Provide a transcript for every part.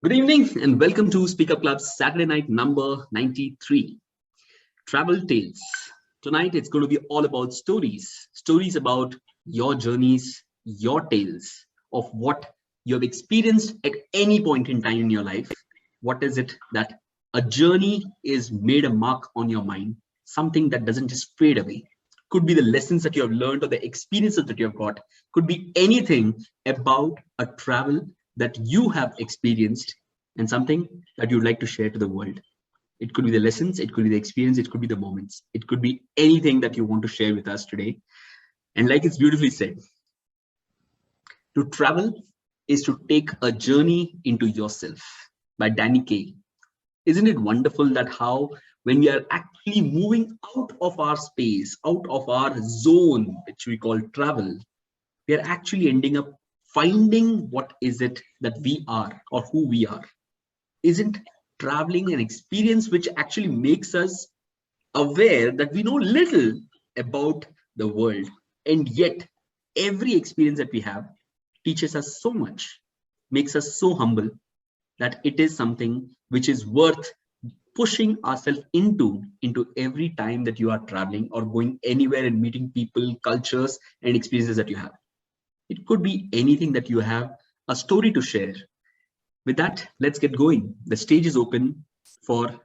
Good evening and welcome to Speaker Club's Saturday night number 93, Travel Tales. Tonight it's going to be all about stories about your journeys, your tales of what you have experienced at any point in time in your life. What is it that a journey is made a mark on your mind, something that doesn't just fade away. Could be the lessons that you have learned or the experiences that you have got, could be anything about a travel that you have experienced and something that you'd like to share to the world. It could be the lessons, it could be the experience, it could be the moments, it could be anything that you want to share with us today. And like it's beautifully said, to travel is to take a journey into yourself by Danny Kaye. Isn't it wonderful that how when we are actually moving out of our space, out of our zone, which we call travel, we are actually ending up finding what is it that we are or who we are. Isn't traveling an experience which actually makes us aware that we know little about the world, and yet every experience that we have teaches us so much, makes us so humble that it is something which is worth pushing ourselves into every time that you are traveling or going anywhere and meeting people, cultures, and experiences that you have. It could be anything that you have a story to share. With that, let's get going. The stage is open for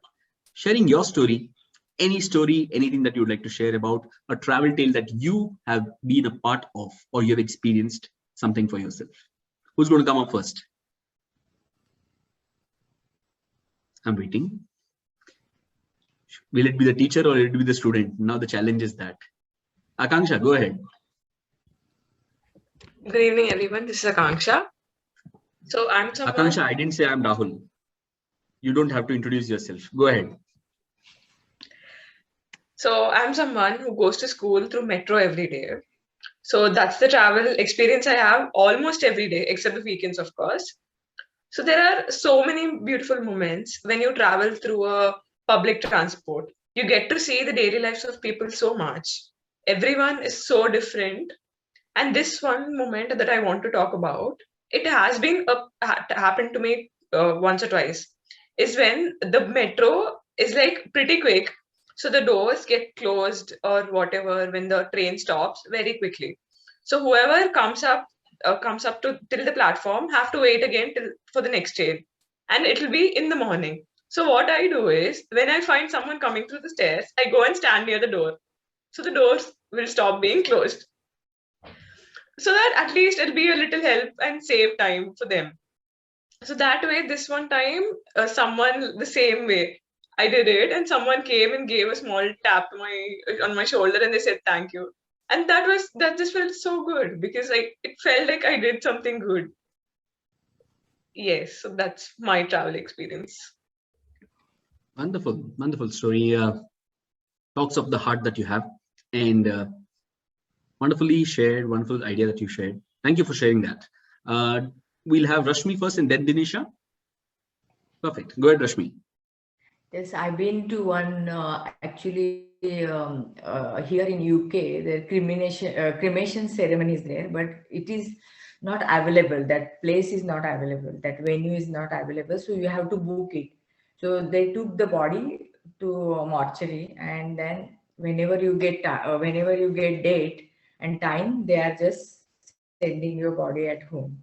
sharing your story, any story, anything that you would like to share about a travel tale that you have been a part of or you have experienced something for yourself. Who's going to come up first? I'm waiting. Will it be the teacher or will it be the student? Now the challenge is that. Akanksha, go ahead. Good evening, everyone. This is Akanksha. So I'm someone. Akanksha, I didn't say I'm Rahul. You don't have to introduce yourself. Go ahead. So I'm someone who goes to school through metro every day. So that's the travel experience I have almost every day, except the weekends, of course. So there are so many beautiful moments when you travel through a public transport. You get to see the daily lives of people so much. Everyone is so different. And this one moment that I want to talk about, it has been happened to me once or twice, is when the metro is like pretty quick. So the doors get closed or whatever when the train stops very quickly. So whoever comes up to till the platform have to wait again till for the next train, and it will be in the morning. So what I do is when I find someone coming through the stairs, I go and stand near the door, so the doors will stop being closed, so that at least it'll be a little help and save time for them. So that way, this one time, someone the same way I did it, and someone came and gave a small tap to my on my shoulder, and they said thank you, and that just felt so good because it felt like I did something good. Yes, so that's my travel experience. Wonderful, wonderful story. Talks of the heart that you have, and wonderfully shared, wonderful idea that you shared. Thank you for sharing that. We'll have Rashmi first and then Dinisha. Perfect. Go ahead, Rashmi. Yes, I've been to one actually here in UK. The cremation ceremony is there, but it is not available. That place is not available. That venue is not available. So you have to book it. So they took the body to a mortuary, and then whenever you get date and time, they are just sending your body at home.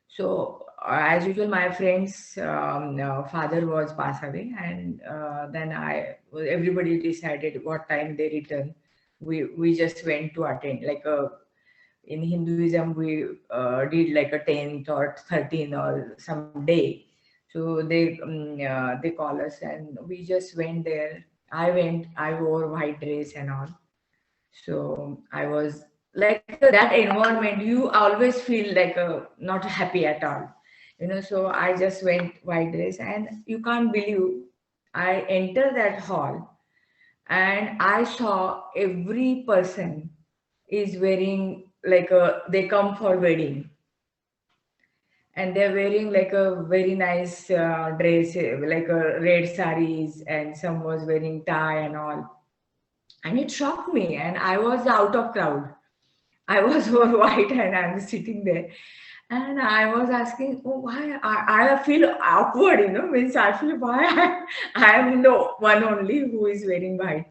So as usual, my friend's father was passed away, and then everybody decided what time they return. We just went to attend, like in Hinduism we did like a 10th or 13th or some day. So they call us and we just went there. I wore white dress and all. So I was like that environment, you always feel like not happy at all, so I just went white dress, and you can't believe, I entered that hall and I saw every person is wearing like they come for wedding, and they're wearing like a very nice dress, like a red saris, and some was wearing tie and all. And it shocked me, and I was out of crowd. I was all white and I'm sitting there. And I was asking, oh, why? I feel awkward, means I feel why I am the one only who is wearing white.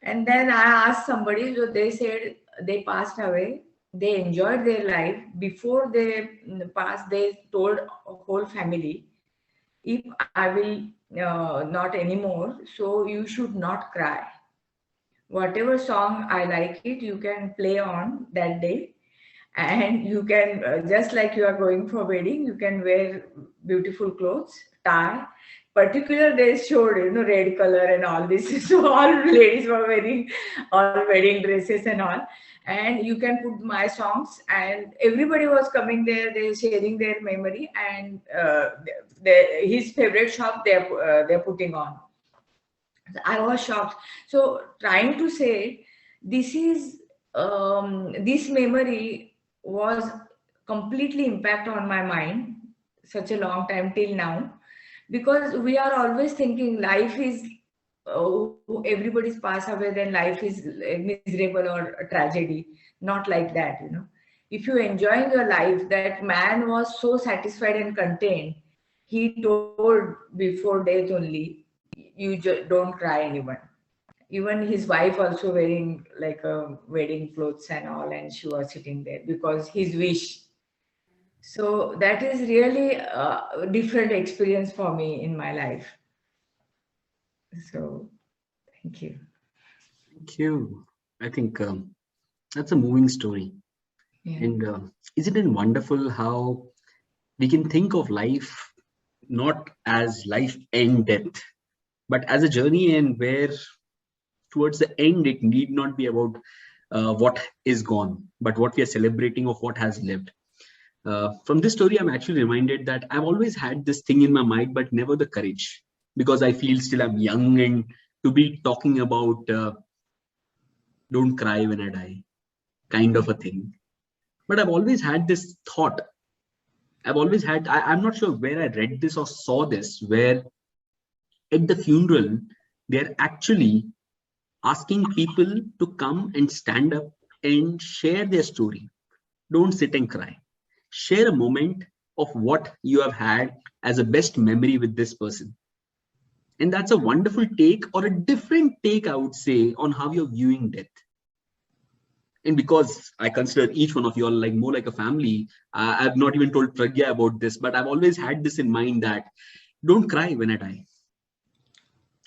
And then I asked somebody, so they said they passed away. They enjoyed their life. Before they passed, they told whole family, if I will not anymore, so you should not cry. Whatever song I like it, you can play on that day, and you can just like you are going for wedding, you can wear beautiful clothes, tie. Particular they showed red color and all this. So all ladies were wearing all wedding dresses and all, and you can put my songs, and everybody was coming there, they sharing their memory, and his favorite shop they're putting on. I was shocked. So trying to say, this is this memory was completely impact on my mind such a long time till now, because we are always thinking life is everybody's pass away, then life is miserable or a tragedy. Not like that. If you enjoying your life, that man was so satisfied and content. He told before death only, you don't cry anyone. Even his wife also wearing like a wedding clothes and all, and she was sitting there because his wish. So that is really a different experience for me in my life. So thank you. Thank you. I think that's a moving story. Yeah. And isn't it wonderful how we can think of life not as life and death, but as a journey, and where towards the end it need not be about what is gone, but what we are celebrating of what has lived. From this story, I'm actually reminded that I've always had this thing in my mind, but never the courage, because I feel still I'm young and to be talking about don't cry when I die, kind of a thing. But I've always had this thought. I'm not sure where I read this or saw this, where at the funeral, they're actually asking people to come and stand up and share their story. Don't sit and cry. Share a moment of what you have had as a best memory with this person. And that's a wonderful take, or a different take, I would say, on how you're viewing death. And because I consider each one of you all like more like a family, I've not even told Pragya about this, but I've always had this in mind that don't cry when I die.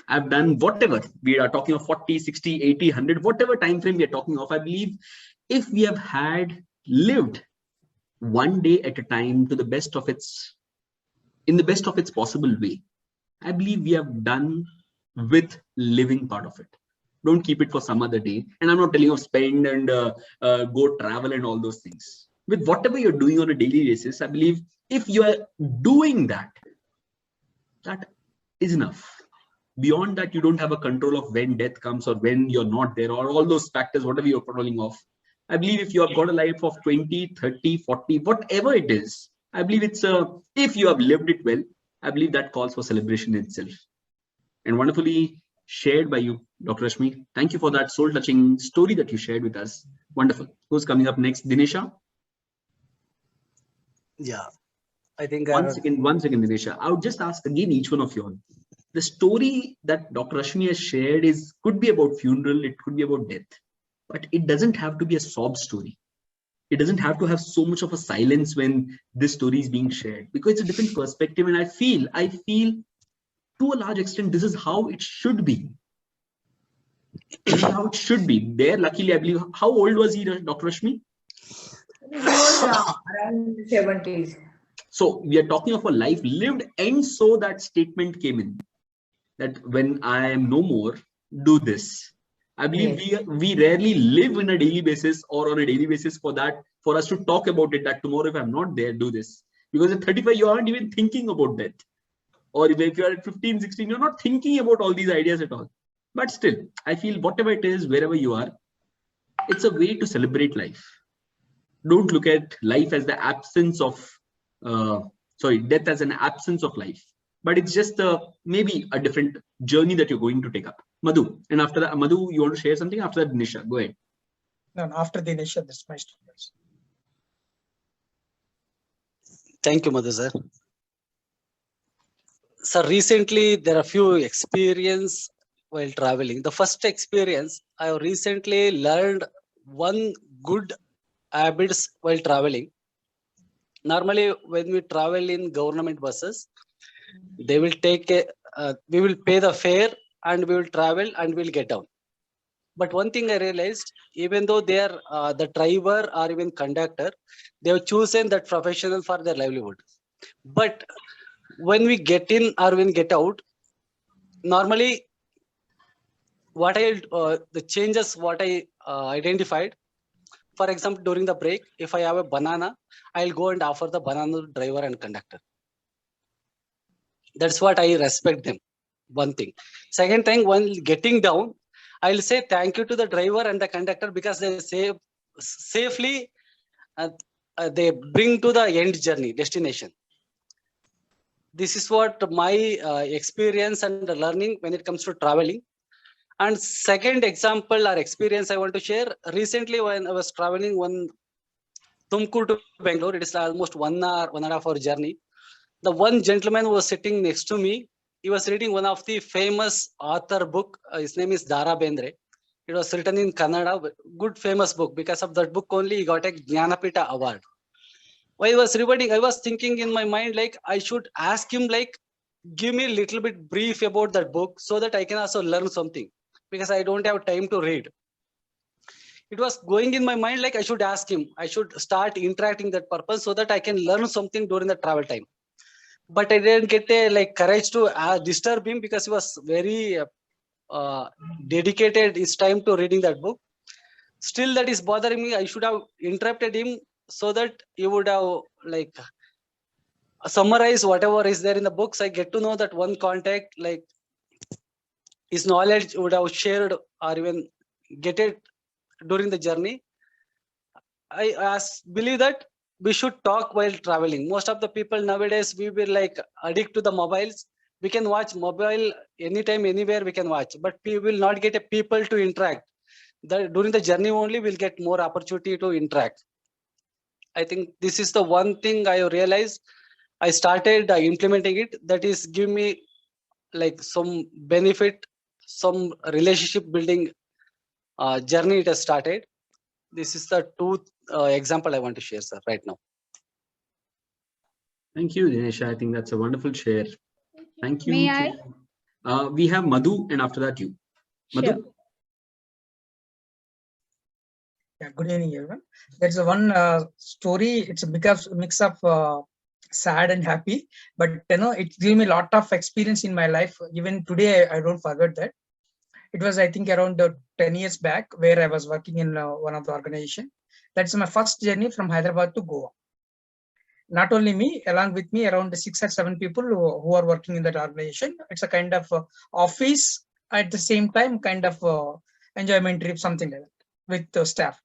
I've done whatever, we are talking of 40, 60, 80, 100, whatever time frame we are talking of. I believe if we have lived one day at a time to the best of in the best of its possible way, I believe we have done with living part of it. Don't keep it for some other day. And I'm not telling you spend and go travel and all those things. With whatever you're doing on a daily basis, I believe if you are doing that, that is enough. Beyond that, you don't have a control of when death comes or when you're not there, or all those factors, whatever you're controlling of. I believe if you have got a life of 20, 30, 40, whatever it is, I believe it's if you have lived it well, I believe that calls for celebration itself. And wonderfully shared by you, Dr. Rashmi. Thank you for that soul-touching story that you shared with us. Wonderful. Who's coming up next? Dinesha? Yeah, I think one second, Dinesha. I would just ask again each one of you all. The story that Dr. Rashmi has shared could be about funeral, it could be about death, but it doesn't have to be a sob story. It doesn't have to have so much of a silence when this story is being shared, because it's a different perspective. And I feel to a large extent, this is how it should be. This is how it should be. There, luckily, I believe, how old was he, Dr. Rashmi? He was around 70s. So we are talking of a life lived, and so that statement came in, that when I am no more, do this. I believe we rarely live in a daily basis or on a daily basis for us to talk about it, that tomorrow if I'm not there, do this. Because at 35, you aren't even thinking about death. Or if you're at 15, 16, you're not thinking about all these ideas at all. But still, I feel whatever it is, wherever you are, it's a way to celebrate life. Don't look at life as the absence of, death as an absence of life. But it's just maybe a different journey that you're going to take up. Madhu, and after that, Madhu, you want to share something? After that, Nisha, go ahead. No, after Dinesha, that's my story. Thank you, Madhu sir. So recently there are few experience while traveling. The first experience, I have recently learned one good habits while traveling. Normally, when we travel in government buses, they will take we will pay the fare and we will travel and we'll get down. But one thing I realized, even though they are the driver or even conductor, they have chosen that professional for their livelihood. But when we get in or when get out, normally what I the changes what I identified. For example, during the break, if I have a banana, I'll go and offer the banana to driver and conductor. That's what I respect them. One thing. Second thing, when getting down, I'll say thank you to the driver and the conductor because they safely they bring to the end journey destination. This is what my experience and learning when it comes to traveling. And second example or experience I want to share, recently when I was traveling one Tumkur to Bangalore, it is almost 1 hour, 1.5 hour journey. The one gentleman who was sitting next to me, he was reading one of the famous author book. His name is Dara Bendre. It was written in Kannada, good famous book. Because of that book only, he got a Jnanapita award. While I was reading, I was thinking in my mind, like, I should ask him, like, give me a little bit brief about that book so that I can also learn something, because I don't have time to read. It was going in my mind, like, I should ask him, I should start interacting that purpose so that I can learn something during the travel time. But I didn't get a like courage to disturb him because he was very dedicated his time to reading that book. Still, that is bothering me. I should have interrupted him so that he would have like summarize whatever is there in the books. I get to know that one contact, like his knowledge would have shared or even get it during the journey. I believe that we should talk while traveling. Most of the people nowadays, we will like addict to the mobiles. We can watch mobile anytime, anywhere we can watch, but we will not get a people to interact. During the journey only, we'll get more opportunity to interact. I think this is the one thing I realized. I started implementing it. That is give me like some benefit, some relationship building journey it has started. This is the two example I want to share, sir, right now. Thank you, Dinesh. I think that's a wonderful share. Thank you. May I? We have Madhu, and after that you. Madhu? Sure. Yeah, good evening, everyone. There's a one story. It's a mix of sad and happy, but it gave me a lot of experience in my life. Even today, I don't forget that. It was, I think, around 10 years back, where I was working in one of the organization. That's my first journey from Hyderabad to Goa. Not only me, along with me, around 6 or 7 people who are working in that organization. It's a kind of office at the same time, kind of enjoyment trip, something like that, with the staff.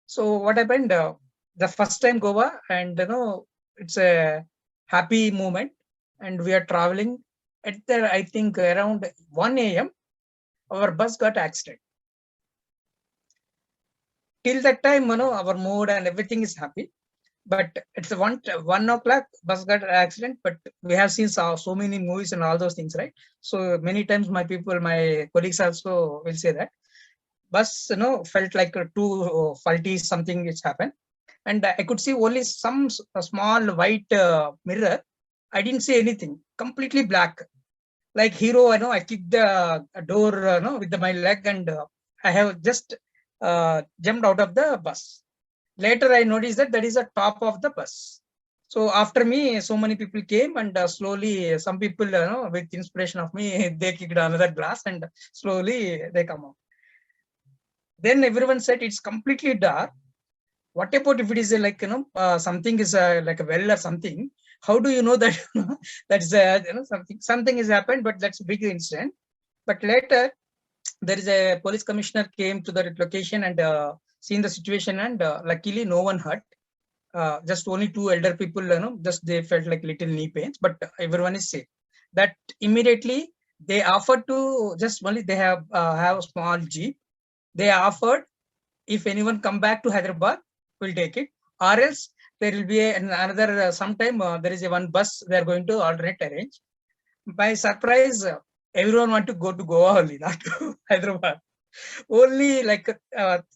So what happened? The first time Goa, and it's a happy moment, and we are traveling. At the, I think around 1 a.m. our bus got accident. Till that time, our mood and everything is happy. But it's 1 o'clock bus got accident. But we have seen so many movies and all those things, right? So many times my colleagues also will say that bus felt like too faulty, something which happened, and I could see only some small white mirror. I didn't see anything, completely black, like hero. I kicked the door with my leg, and I have just jumped out of the bus. Later I noticed that is the top of the bus. So after me, so many people came, and slowly some people with inspiration of me, they kicked another glass, and slowly they come out. Then everyone said it's completely dark. What about if it is like something is like a well or something? How do you know that that's something has happened? But that's a big incident. But later there is a police commissioner came to the location and seen the situation, and luckily no one hurt. Just only 2 elder people, just they felt like little knee pains, but everyone is safe. That immediately they offered to just only they have a small jeep. They offered, if anyone come back to Hyderabad, we'll take it, or else there will be another sometime there is a one bus they are going to alternate arrange. By surprise, everyone want to go to Goa only, not to Hyderabad. Only like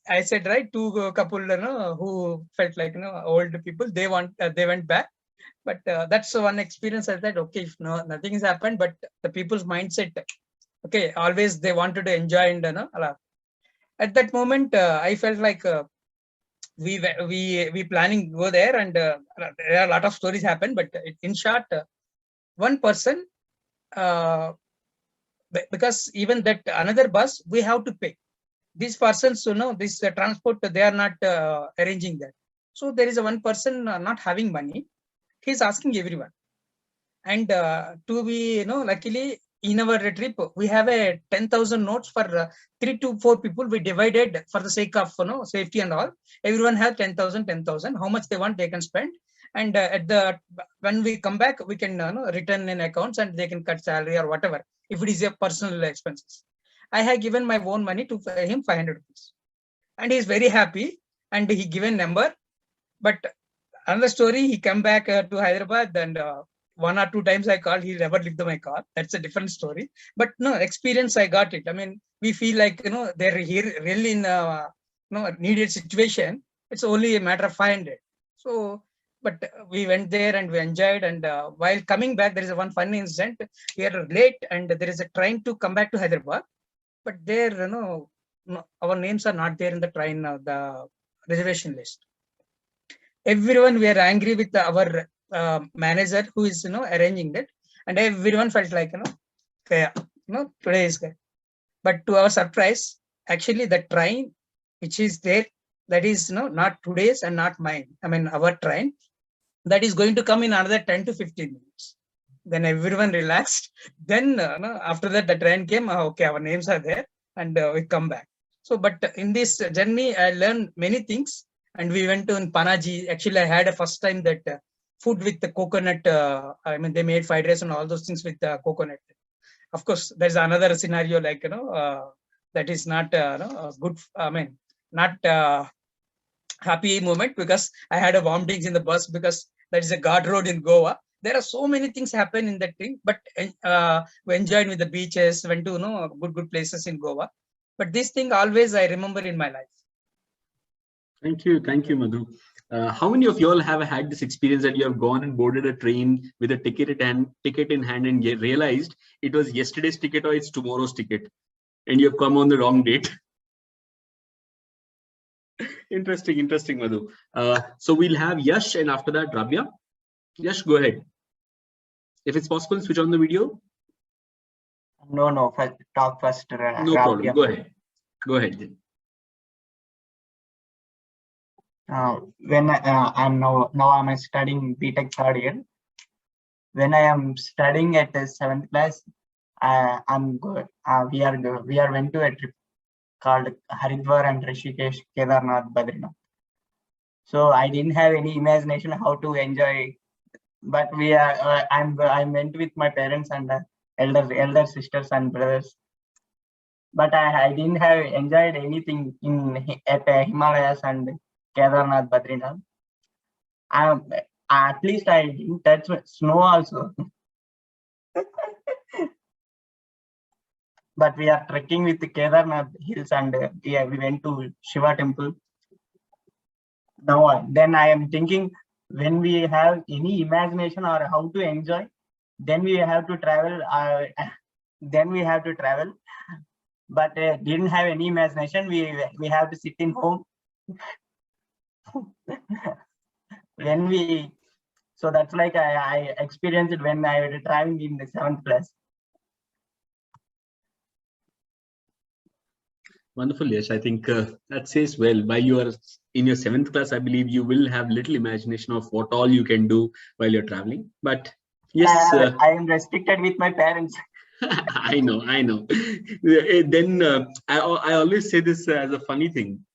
I said, right, two couple, who felt like, old people, they went back. But that's one experience. I said, okay, if nothing has happened, but the people's mindset, okay, always they wanted to enjoy and at that moment, I felt like we planning to go there, and there are a lot of stories happen. But in short, one person, because even that another bus we have to pay. These persons, this transport, they are not arranging that. So there is a one person not having money. He's asking everyone. And to be, luckily in our trip, we have a 10,000 notes for 3 to 4 people. We divided for the sake of, safety and all. Everyone has 10,000, 10,000. How much they want, they can spend. And when we come back, we can return in accounts and they can cut salary or whatever, if it is a personal expenses. I have given my own money to him 500 rupees. And he's very happy. And he given number. But another story, he come back to Hyderabad, and 1 or 2 times I called, he never left my car. That's a different story. But no, experience, I got it. I mean, we feel like, they're here really in needed situation. It's only a matter of 500. So, but we went there and we enjoyed. And while coming back, there is one funny incident. We are late and there is a train to come back to Hyderabad. But there, our names are not there in the train, the reservation list. Everyone were angry with our manager who is arranging that, and everyone felt like today is good. But to our surprise, actually the train which is there, that is not today's and not mine. I mean our train that is going to come in another 10 to 15 minutes. Then everyone relaxed. Then after that the train came. Okay, our names are there, and we come back. So, but in this journey, I learned many things. And we went to in Panaji. Actually, I had a first time that food with the coconut. I mean, they made fried rice and all those things with coconut. Of course, there's another scenario like that is not good. I mean, not happy moment, because I had a vomitings in the bus, because that is a guard road in Goa. There are so many things happen in that thing, but we enjoyed with the beaches, went to good places in Goa. But this thing always I remember in my life. Thank you, Madhu. How many of you all have had this experience that you have gone and boarded a train with a ticket in hand and realized it was yesterday's ticket or it's tomorrow's ticket, and you have come on the wrong date? Interesting, Madhu. So we'll have Yash, and after that Rabia. Yash, go ahead. If it's possible, switch on the video. No, talk first. No Rabia. problem. Go ahead then. When I'm studying B.Tech 3rd year. When I am studying at the 7th class, I'm good. We are went to a trip called Haridwar and Rishikesh, Kedarnath, Badrinath. So I didn't have any imagination how to enjoy, but I went with my parents and elder sisters and brothers. But I didn't have enjoyed anything at Himalayas and Kedarnath, Badrinath. At least I didn't touch snow also. But we are trekking with the Kedarnath hills, and we went to Shiva temple. Now, then I am thinking, when we have any imagination or how to enjoy, then we have to travel. But didn't have any imagination. We have to sit in home. So that's like I experienced it when I was traveling in the 7th class. Wonderful, yes. I think that says well. While you are in your 7th class, I believe you will have little imagination of what all you can do while you're traveling. But yes, I am restricted with my parents. I know. Then I always say this as a funny thing.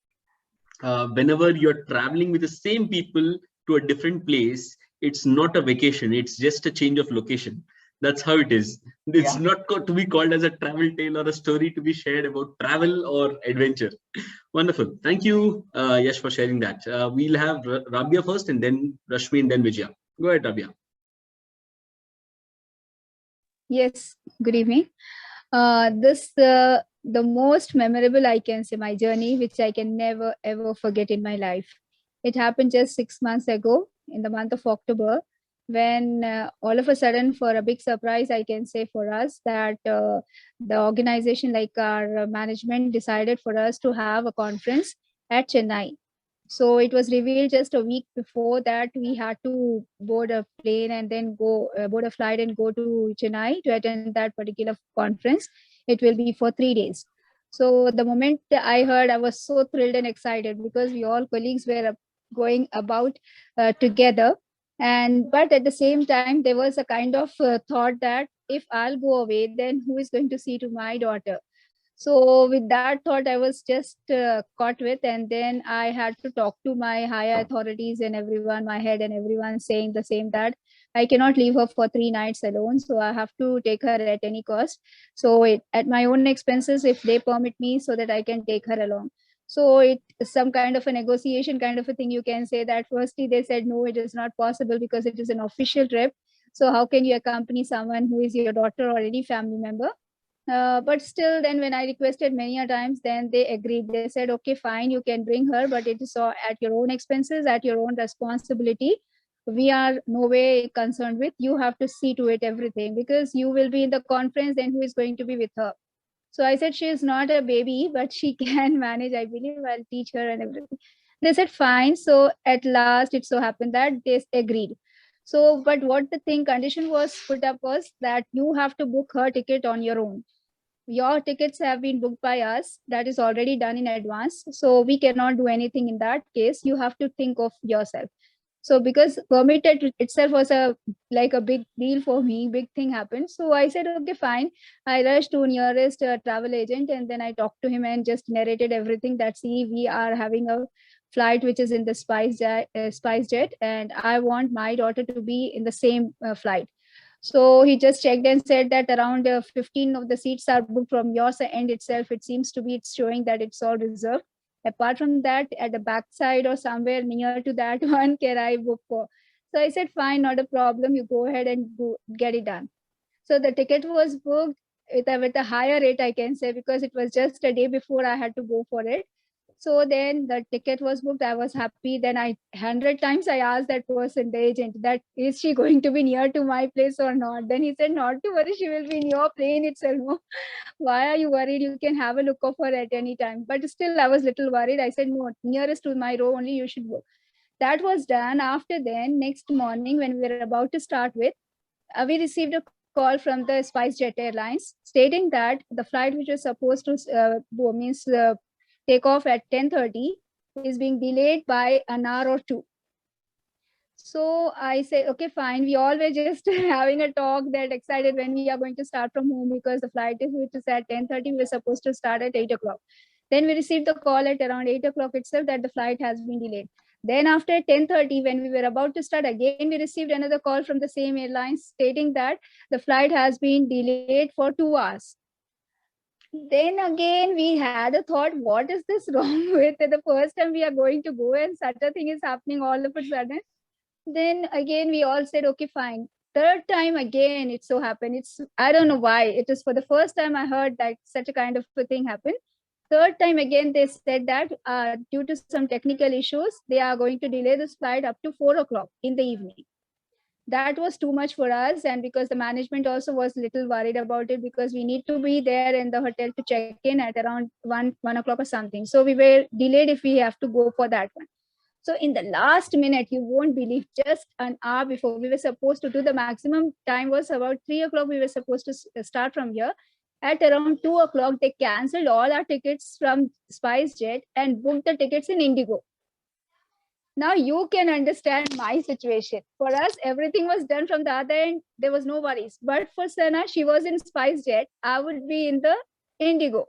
Whenever you're traveling with the same people to a different place, it's not a vacation. It's just a change of location. That's how it is. It's Yeah. not to be called as a travel tale or a story to be shared about travel or adventure. Wonderful. Thank you, Yash, for sharing that. We'll have Rabia first, and then Rashmi, and then Vijaya. Go ahead, Rabia. Yes, good evening. This the most memorable, I can say, my journey, which I can never ever forget in my life. It happened just 6 months ago in the month of October, when all of a sudden, for a big surprise, I can say for us, that the organization, like our management, decided for us to have a conference at Chennai. So it was revealed just a week before that we had to board a plane and then go board a flight and go to Chennai to attend that particular conference. It will be for 3 days. So the moment I heard, I was so thrilled and excited because we all colleagues were going about together. And but at the same time, there was a kind of thought that if I'll go away, then who is going to see to my daughter? So with that thought, I was just caught with, and then I had to talk to my higher authorities and everyone, my head and everyone, saying the same, that I cannot leave her for 3 nights alone, so I have to take her at any cost. So at my own expenses, if they permit me, so that I can take her along. So it some kind of a negotiation kind of a thing, you can say. That firstly they said no, it is not possible because it is an official trip. So how can you accompany someone who is your daughter or any family member? But still, then when I requested many a times, then they agreed. They said, okay, fine, you can bring her, but it is all at your own expenses, at your own responsibility. We are no way concerned with. You have to see to it everything, because you will be in the conference, then who is going to be with her? So I said, she is not a baby, but she can manage. I believe I'll teach her and everything. They said, fine. So at last, it so happened that they agreed. So, but what the thing condition was put up was that you have to book her ticket on your own. Your tickets have been booked by us. That is already done in advance. So we cannot do anything in that case. You have to think of yourself. So because permitted itself was a like a big deal for me, big thing happened. So I said, okay, fine. I rushed to nearest travel agent, and then I talked to him and just narrated everything, that see, we are having a flight which is in the Spice Jet, and I want my daughter to be in the same flight. So he just checked and said that around 15 of the seats are booked from your end itself. It seems to be, it's showing that it's all reserved. Apart from that, at the back side or somewhere near to that one, can I book for? So I said, fine, not a problem. You go ahead and get it done. So the ticket was booked with a higher rate, I can say, because it was just a day before I had to go for it. So then the ticket was booked. I was happy. Then 100 times I asked that person, the agent, that is she going to be near to my place or not? Then he said, not to worry, she will be in your plane itself. No? Why are you worried? You can have a look of her at any time. But still, I was little worried. I said, no, nearest to my row only you should go. That was done. After then, next morning when we were about to start with, we received a call from the SpiceJet Airlines stating that the flight which was supposed to take off at 10:30 is being delayed by an hour or two. So I said, okay, fine. We all were just having a talk, that excited when we are going to start from home, because the flight is which is at 10:30. We were supposed to start at 8 o'clock. Then we received the call at around 8 o'clock itself that the flight has been delayed. Then after 10:30, when we were about to start again, we received another call from the same airlines stating that the flight has been delayed for 2 hours. Then again, we had a thought, what is this wrong with it? The first time we are going to go and such a thing is happening all of a sudden. Then again, we all said, okay, fine. Third time again, it so happened. I don't know why. It is for the first time I heard that such a kind of a thing happened. Third time again, they said that due to some technical issues, they are going to delay this flight up to 4 o'clock in the evening. That was too much for us, and because the management also was little worried about it, because we need to be there in the hotel to check in at around 1 o'clock or something. So we were delayed if we have to go for that one. So in the last minute, you won't believe, just an hour before we were supposed to do, the maximum time was about 3 o'clock. We were supposed to start from here. At around 2 o'clock, they canceled all our tickets from SpiceJet and booked the tickets in Indigo. Now you can understand my situation. For us, everything was done from the other end. There was no worries. But for Sana, she was in SpiceJet. I would be in the Indigo.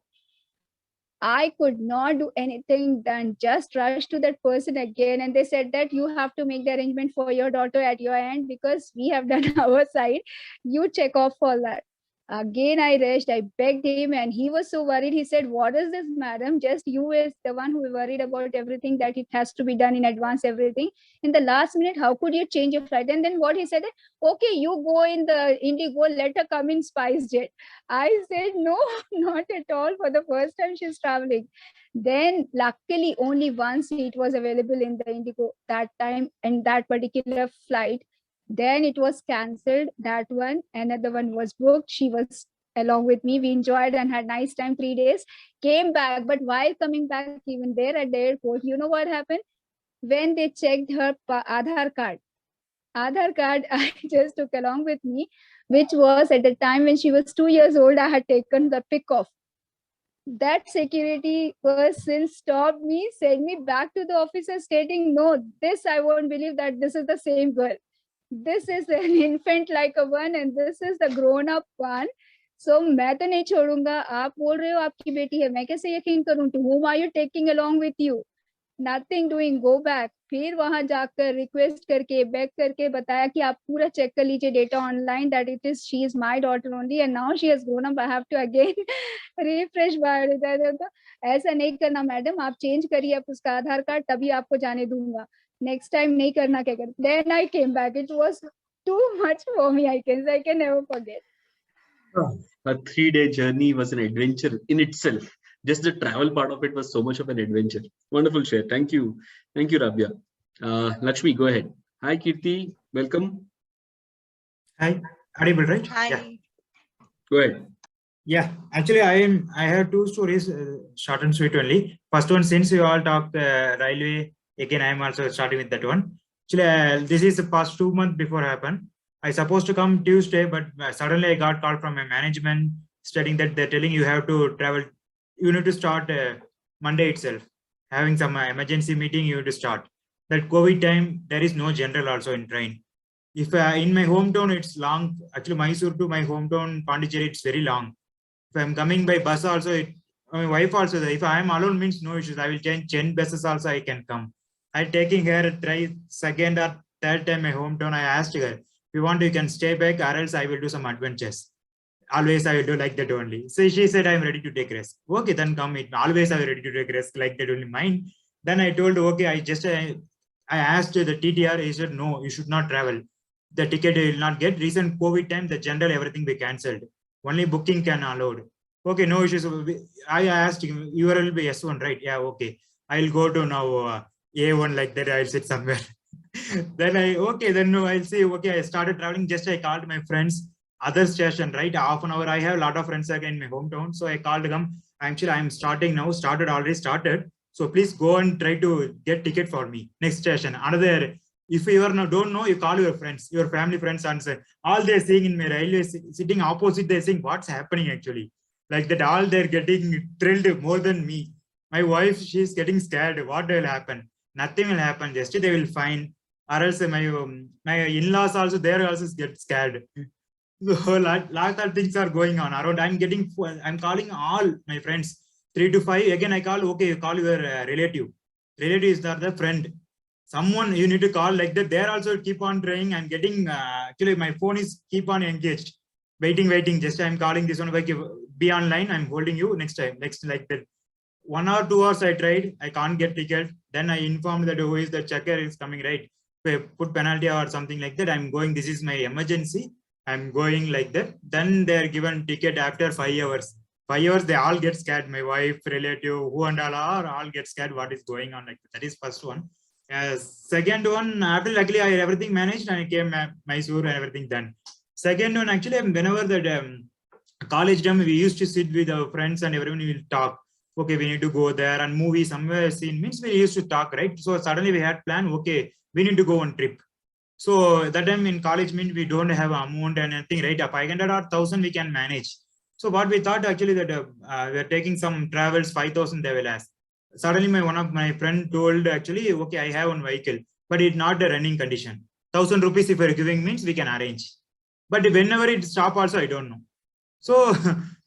I could not do anything than just rush to that person again. And they said that you have to make the arrangement for your daughter at your end because we have done our side. You check off all that. Again, I rushed, I begged him, and he was so worried. He said, "What is this, madam? Just you is the one who is worried about everything, that it has to be done in advance, everything. In the last minute, how could you change your flight?" And then what he said, "Okay, you go in the Indigo, let her come in Spice Jet." I said, "No, not at all. For the first time she's traveling." Then luckily only one seat was available in the Indigo that time, and that particular flight. Then it was cancelled, that one. Another one was booked. She was along with me. We enjoyed and had nice time 3 days. Came back, but while coming back, even there at the airport, you know what happened? When they checked her Aadhaar card I just took along with me, which was at the time when she was 2 years old. I had taken the pic of. That security person stopped me, sent me back to the officer stating, "No, this I won't believe that this is the same girl. This is an infant like a one and this is the grown up one. So मैं तो नहीं छोड़ूंगा. आप बोल रहे हो आपकी बेटी है, मैं कैसे यकीन करूं? To whom are you taking along with you?" Nothing doing, go back. फिर वहां जाकर रिक्वेस्ट करके बैक करके बताया कि आप पूरा चेक कर लीजिए data online, that it is she is my daughter only and now she has grown up. I have to again refresh biodata. तो ऐसा नहीं करना मैडम, आप चेंज करिए आप उसका आधार कार्ड, तभी आपको जाने दूंगा. नेक्स्ट टाइम नहीं करना. क्या कर. Then I came back. It was too much for me. I can never forget. A 3-day journey was an adventure in itself. Just the travel part of it was so much of an adventure. Wonderful share. Thank you, Rabia. Lakshmi, go ahead. Hi, Kirti. Welcome. Hi, audible, right? Hi. Yeah. Go ahead. Yeah, actually, I have two stories, short and sweet only. First one, since you all talked railway, again, I am also starting with that one. Actually, this is the past 2 months before happened. I supposed to come Tuesday, but suddenly I got called from my management stating that they're telling you have to travel. You need to start Monday itself. Having some emergency meeting, you need to start. That COVID time, there is no general also in train. If in my hometown, it's long. Actually, Mysore to my hometown, Pondicherry, it's very long. If I'm coming by bus also, my wife also, if I am alone means no issues. I will change 10 buses also, I can come. I taking her try second or third time my hometown. I asked her, if you want, you can stay back, or else I will do some adventures. Always I will do like that only. So she said, I'm ready to take risk. Okay, then come. Always I will ready to take risk like that only. Mine. Then I told, okay, I asked the TTR. He said, no, you should not travel. The ticket you will not get. Recent COVID time, the general everything be cancelled. Only booking can allowed. Okay, no issues. I asked him, you will be S1, right? Yeah, okay. I'll go to now A1 like that. I'll sit somewhere. Then I'll see. Okay, I started traveling. Just I called my friends. Other station, right? Half an hour. I have a lot of friends again in my hometown. So I called them. I'm starting now. Already started. So please go and try to get ticket for me. Next station. Another. If you don't know, you call your friends, your family friends, and say, all they're seeing in my railway sitting opposite, they're saying what's happening actually. Like that, all they're getting thrilled more than me. My wife, she's getting scared. What will happen? Nothing will happen. Just they will find. Or else my in-laws also, they also get scared. So lot of things are going on around. I'm calling all my friends 3 to 5. Again, I call. Okay, you call your relative. Relatives are the friend. Someone you need to call like that. They're also keep on trying. I'm getting actually my phone is keep on engaged. Waiting. Just I'm calling this one. Like be online. I'm holding you next like that. 1 or 2 hours I tried. I can't get ticket. Then I informed that who is the checker is coming, right? Put penalty or something like that. I'm going. This is my emergency. I'm going like that. Then they're given ticket after 5 hours. 5 hours, they all get scared. My wife, relative, who and all get scared. What is going on? Like that is first one. Second one, after luckily I everything managed and I came Mysore and everything done. Second one, actually, whenever the college time, we used to sit with our friends and everyone will talk. Okay, we need to go there and movie somewhere scene means we used to talk, right? So suddenly we had plan. Okay, we need to go on trip. So that time in college means we don't have amount and anything, right? 500 or 1,000 we can manage. So what we thought actually that we are taking some travels 5,000 they will ask. Suddenly one of my friend told actually, okay, I have one vehicle, but it's not a running condition. 1,000 rupees if you're giving means we can arrange. But whenever it stop also, I don't know. So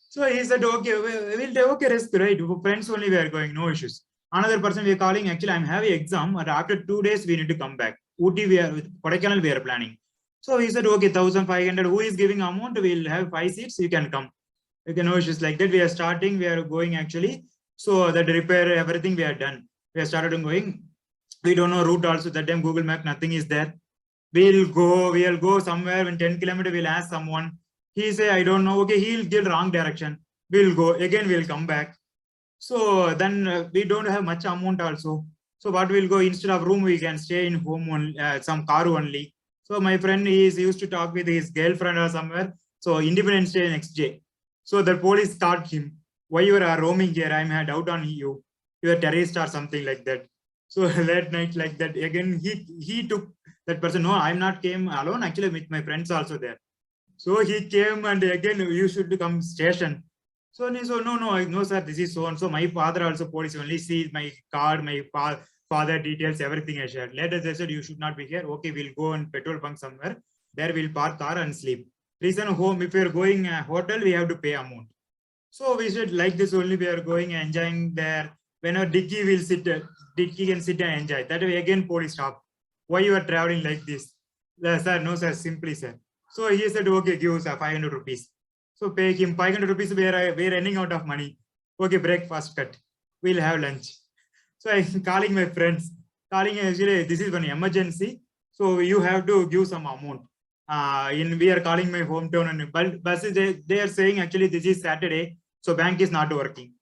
So he said, okay, we'll take okay risk, right? Friends only we are going, no issues. Another person we are calling, actually, I'm having exam, and after 2 days we need to come back. Uti we are with Kodaikanal we are planning. So he said, okay, 1,500. Who is giving amount? We'll have 5 seats. You can come. You can no issues like that. We are starting. We are going actually. So that repair everything we are done. We are started going. We don't know route also. That time Google Map nothing is there. We'll go somewhere in 10 kilometers. We'll ask someone. He say, I don't know. Okay, he'll give wrong direction. We'll go again. We'll come back. So then we don't have much amount also. So what we'll go instead of room, we can stay in home only, some car only. So my friend is used to talk with his girlfriend or somewhere. So Independence Day next day. So the police stopped him. Why you are roaming here? I'm had doubt on you. You are terrorist or something like that. So that night like that again he took that person. No, I'm not came alone. Actually with my friends also there. So he came and again you should come station. So no sir, this is so and so. My father also police only see my card, my father details, everything I shared. Later they said you should not be here. Okay, we'll go on petrol bunk somewhere. There we'll park car and sleep. Reason home, if you're going hotel, we have to pay amount. So we said like this only we are going enjoying there. Whenever Dicky will sit, Dicky can sit and enjoy. That way again police stop. Why you are traveling like this? Sir, no sir, simply sir. So he said, okay, give us 500 rupees. So pay him 500 rupees. We're running out of money. Okay, breakfast cut. We'll have lunch. So I'm calling my friends. Calling actually, this is an emergency. So you have to give some amount. We are calling my hometown and but they are saying actually this is Saturday. So bank is not working.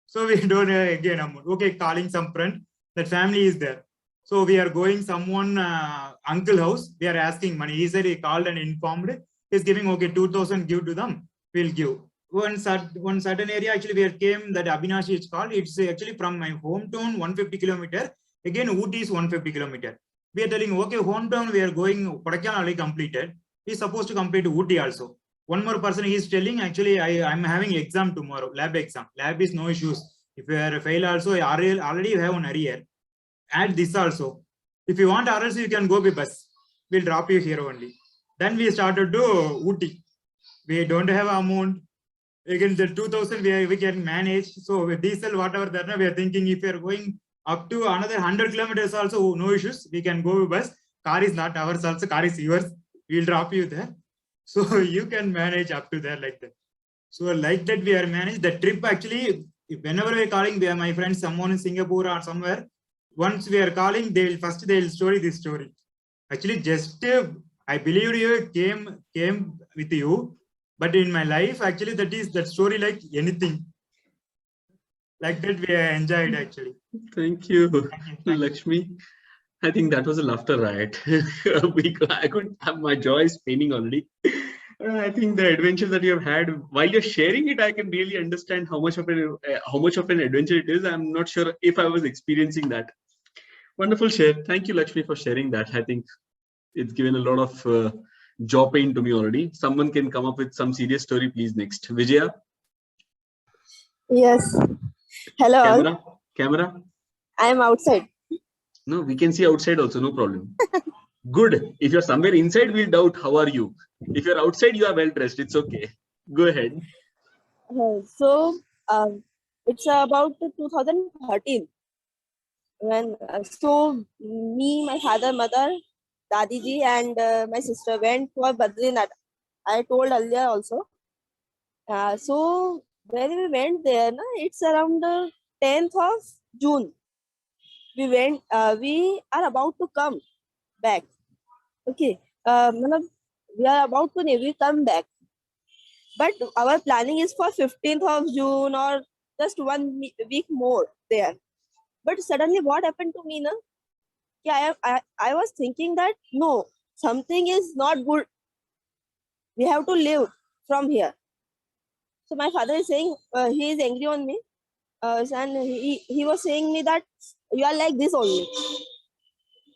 So we don't again amount. Okay, calling some friend. That family is there. So we are going someone uncle house. We are asking money. He said he called and informed. He's giving okay 2,000. Give to them. We'll give. One certain area actually we came that Abhinashi is called. It's actually from my hometown 150 kilometer. Again Ooty is 150 kilometer. We are telling okay hometown we are going Kodaikanal already completed. He's supposed to complete Ooty also. One more person is telling actually I'm having exam tomorrow, lab exam. Lab is no issues. If you are fail also already you have an arrear. Add this also. If you want RLC, you can go by bus. We'll drop you here only. Then we started to Ooty. We don't have amount. Again, the 2,000 we can manage. So with diesel, whatever that we are thinking, if we are going up to another 100 kilometers also, no issues. We can go by bus. Car is not ours also. Car is yours. We'll drop you there. So you can manage up to there like that. So like that we are managed. The trip actually, whenever we are calling, we are my friends, someone in Singapore or somewhere. Once we are calling, they'll story this story. Actually, just I believe you came with you, but in my life, actually, that story like anything. Like that we enjoyed actually. Thank you, Thank you. Lakshmi. I think that was a laughter riot. I couldn't have my joy is paining already. I think the adventure that you have had while you're sharing it, I can really understand how much of an adventure it is. I'm not sure if I was experiencing that. Wonderful share. Thank you, Lakshmi, for sharing that. I think it's given a lot of jaw pain to me already. Someone can come up with some serious story, please. Next, Vijaya. Yes. Hello. All. Camera. I am outside. No, we can see outside also. No problem. Good. If you're somewhere inside, we'll doubt. How are you? If you're outside, you are well dressed. It's okay. Go ahead. So it's about 2013 when me, my father, mother, Dadi ji, and my sister went for Badrinath. I told earlier also. So when we went there, it's around the 10th of June. We went. We are about to come back. Okay. We are about to we come back. But our planning is for 15th of June or just 1 week more there. But suddenly what happened to me? I was thinking that no, something is not good. We have to leave from here. So my father is saying, he is angry on me. And he was saying me that you are like this only.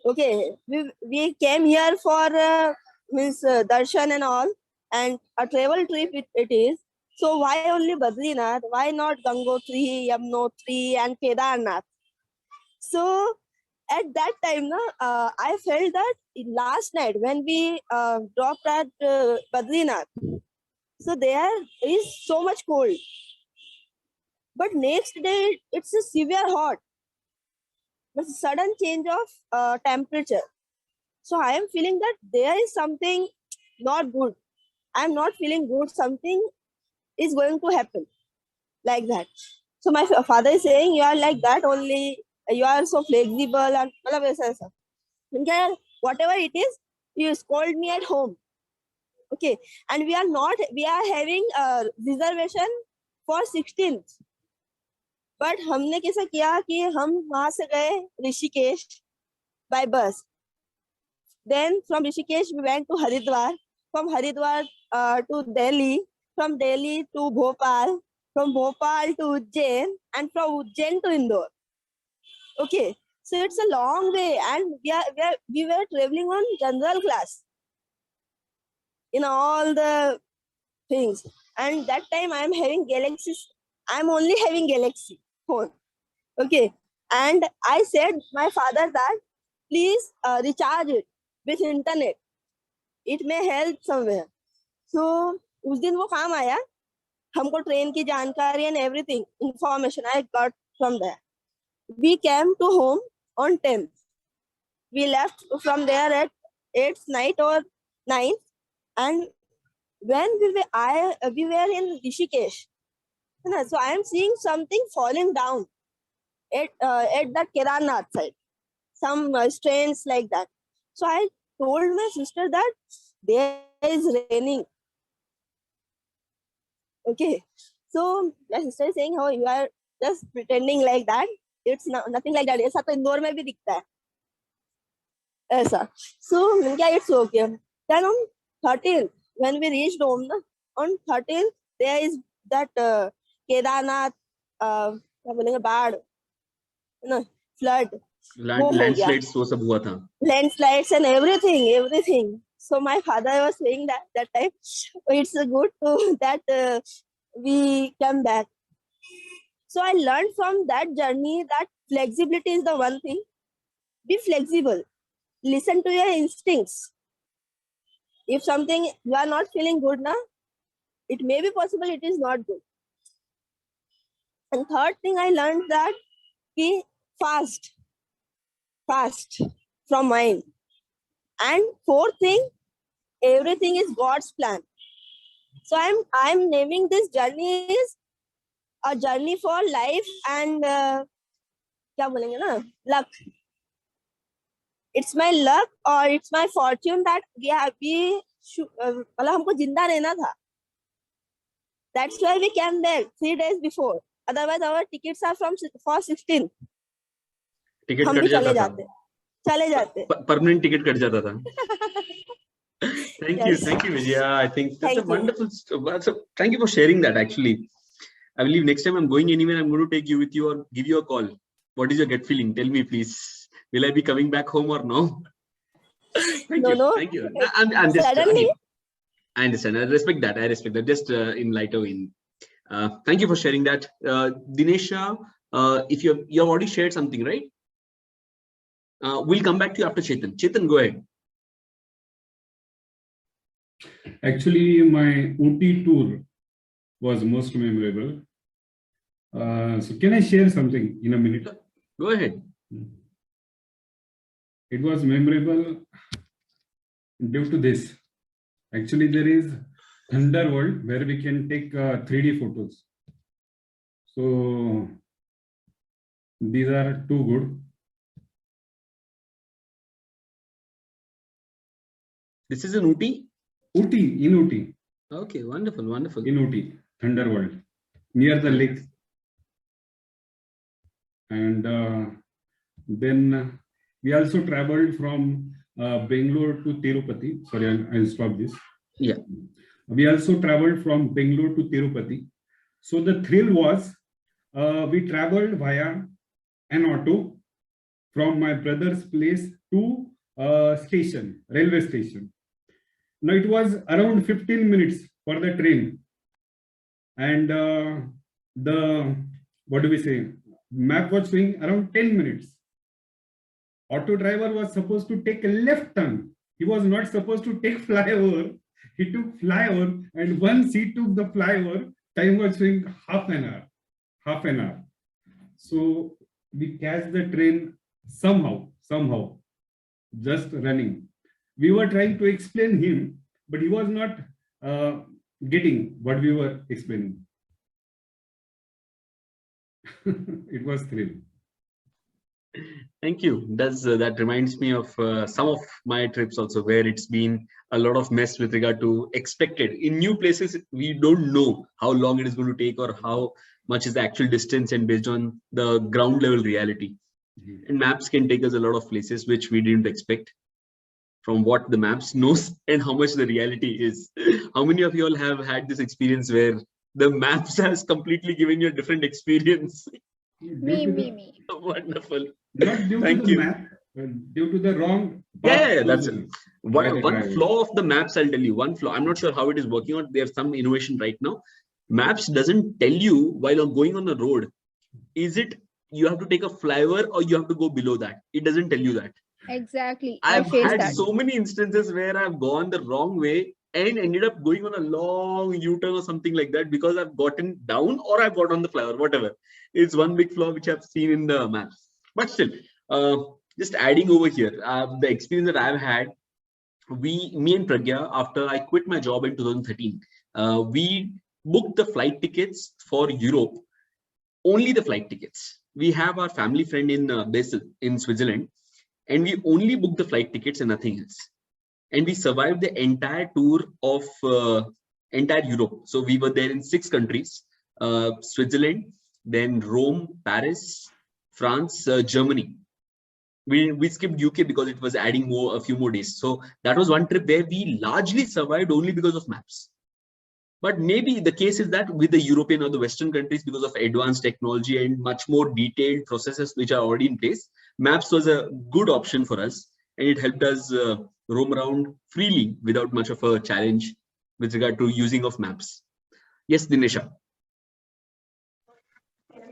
Okay, we came here for darshan and all, and a travel trip it is. So why only Badrinath? Why not Gangotri, Yamunotri, and Kedarnath? So at that time, I felt that last night when we dropped at Badrinath, So there is so much cold. But next day, it's a severe hot. But sudden change of temperature. So I am feeling that there is something not good. I am not feeling good. Something is going to happen like that. So my father is saying, you are like that only. You are so flexible and whatever it is, you scold me at home. Okay, and we are having a reservation for 16th. But हमने कैसा किया कि हम वहां से गए Rishikesh by bus. Then from Rishikesh we went to Haridwar. From Haridwar to Delhi. From Delhi to Bhopal. From Bhopal to Ujjain, and from Ujjain to Indore. Okay, so it's a long way, and we were traveling on general class in all the things. And that time I'm having Galaxy. I'm only having Galaxy phone. Okay, and I said my father that please recharge it with internet. It may help somewhere. So उस दिन वो काम आया. हमको train की जानकारी and everything information I got from there. We came to home on 10th. We left from there at 8th night or 9th, and when we were in Rishikesh. So I am seeing something falling down at the Kedarnath side, some strains like that. So I told my sister that there is raining. Okay, so my sister is saying, "Oh, you are just pretending like that. It's nothing like that. ऐसा तो इंदौर में भी दिखता है." ऐसा. So yeah, it's okay. Then on 13th, when we reached home, on 13th there is that Kedarnath, क्या बोलेंगे, बाढ़, ना, flood. Landslides वो सब हुआ था. Landslides and everything. So my father was saying that time, it's good to that we come back. So I learned from that journey that flexibility is the one thing. Be flexible. Listen to your instincts. If something you are not feeling good now, it may be possible it is not good. And third thing I learned that be fast from mind. And fourth thing, everything is God's plan. So I'm naming this journey is a journey for life and क्या बोलेंगे ना, luck. It's my luck or it's my fortune that मतलब हमको जिंदा रहना था. That's why we came there 3 days before. Otherwise our tickets are for 16. Ticket हम cut भी जाता चले जाते. परमानेंट टिकट कट जाता था. Thank Yes. you, Vijaya. I think that's Thank a wonderful. So thank you for sharing that. Actually, I believe next time I'm going anywhere, I'm going to take you with you or give you a call. What is your gut feeling? Tell me, please. Will I be coming back home or no? No. Thank you. I'm just. Suddenly. I understand. I respect that. Just in lighter vein. Thank you for sharing that, Dinesha. If you've already shared something, right? We'll come back to you after Chetan. Chetan, go ahead. Actually, my Ooty tour was most memorable. So can I share something in a minute? Go ahead. It was memorable due to this. Actually, there is Thunder World where we can take 3D photos. So these are too good. This is in Ooty? In Ooty. Okay, wonderful. In Ooty, Thunder World, near the lake. And then we also traveled from Bangalore to Tirupati. Sorry, I'll stop this. Yeah. We also traveled from Bangalore to Tirupati. So the thrill was we traveled via an auto from my brother's place to railway station. Now it was around 15 minutes for the train. And map was showing around 10 minutes. Auto driver was supposed to take a left turn. He was not supposed to take flyover. he took flyover, and once he took the flyover, time was showing half an hour. So we catch the train somehow, just running. We were trying to explain him, but he was not getting what we were explaining. It was thrill. Thank you. That reminds me of some of my trips also, where it's been a lot of mess with regard to expected. In new places, we don't know how long it is going to take or how much is the actual distance, and based on the ground level reality. And maps can take us a lot of places which we didn't expect, from what the maps knows and how much the reality is. How many of you all have had this experience where the maps has completely given you a different experience? Me. Wonderful. Not due Thank to the you. map, but due to the wrong Yeah, path that's chosen one by the driver. flaw of the maps. I'll tell you one flaw. I'm not sure how it is working out. There's some innovation right now. Maps doesn't tell you while going on the road, is it you have to take a flyover or you have to go below that. It doesn't tell you that. Exactly. I I've faced had that. so many instances where I've gone the wrong way and ended up going on a long U-turn or something like that because I've gotten down or I've got on the flyover, whatever. It's one big flaw which I've seen in the maps. But still, just adding over here, the experience that I've had, me and Pragya, after I quit my job in 2013, we booked the flight tickets for Europe, only the flight tickets. We have our family friend in Basel in Switzerland, and we only booked the flight tickets and nothing else. And we survived the entire tour of entire Europe. So we were there in 6 countries, Switzerland, then Rome, Paris, France, Germany. We skipped UK because it was adding a few more days. So that was one trip where we largely survived only because of maps. But maybe the case is that with the European or the Western countries, because of advanced technology and much more detailed processes which are already in place, maps was a good option for us, and it helped us roam around freely without much of a challenge with regard to using of maps. Yes, Dinesha.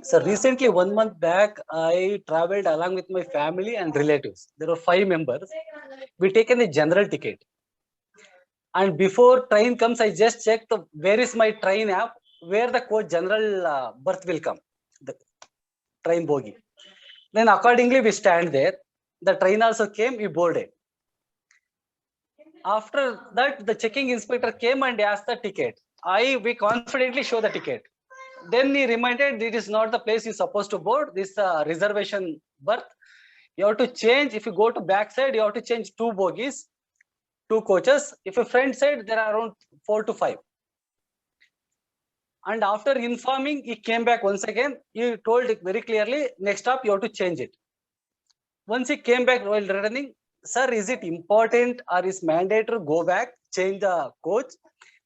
So recently, 1 month back, I traveled along with my family and relatives. There were 5 members. We taken a general ticket. And before train comes, I just checked where is my train app, where the coach general berth will come, the train bogie. Then accordingly, we stand there. The train also came, we boarded. After that, the checking inspector came and asked the ticket. We confidently show the ticket. Then he reminded it is not the place you're supposed to board. This reservation berth. You have to change. If you go to backside, you have to change 2 bogies, 2 coaches. If a friend said there are around 4 to 5. And after informing, he came back once again. He told it very clearly, next stop you have to change it. Once he came back while returning, sir, is it important or is mandatory to go back, change the coach,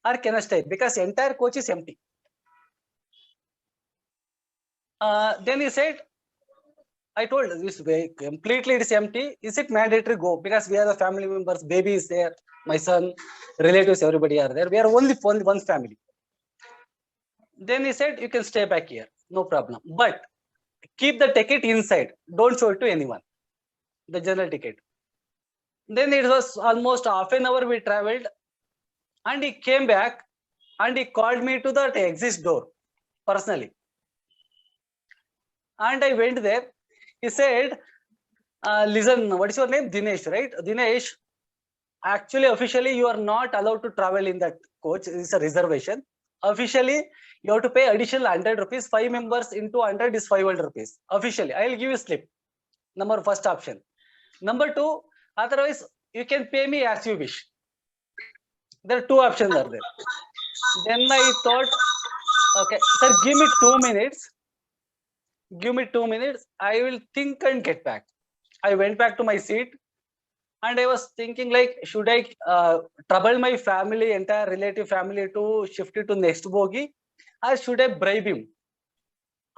or can I stay? Because entire coach is empty. Then he said, I told this way completely it is empty. Is it mandatory go? Because we are the family members, baby is there, my son, relatives, everybody are there. We are only one family. Then he said, you can stay back here, no problem. But keep the ticket inside. Don't show it to anyone. The general ticket. Then it was almost half an hour we traveled, and he came back and he called me to the exit door personally. And I went there. He said, listen, what is your name? Dinesh, right? Dinesh, actually, officially, you are not allowed to travel in that coach. It's a reservation. Officially, you have to pay additional 100 rupees. 5 members into 100 is 500 rupees. Officially, I will give you a slip. First option. Number 2, otherwise, you can pay me as you wish. There are 2 options are there. Then I thought, okay, sir, give me 2 minutes. Give me 2 minutes. I will think and get back. I went back to my seat and I was thinking like, should I trouble my family, entire relative family to shift it to next bogie, or should I bribe him?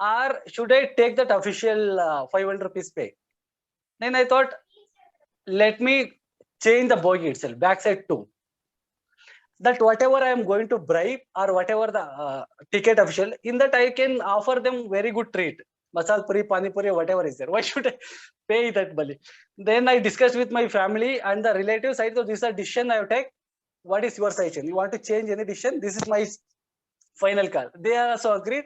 Or should I take that official 500 rupees pay? Then I thought, let me change the bogie itself, backside too. That whatever I am going to bribe or whatever the ticket official, in that I can offer them very good treat. Masal puri, pani puri, whatever is there. Why should I pay that money? Then I discussed with my family and the relatives. I thought this is a decision I have taken. What is your suggestion? You want to change any decision? This is my final call. They also agreed.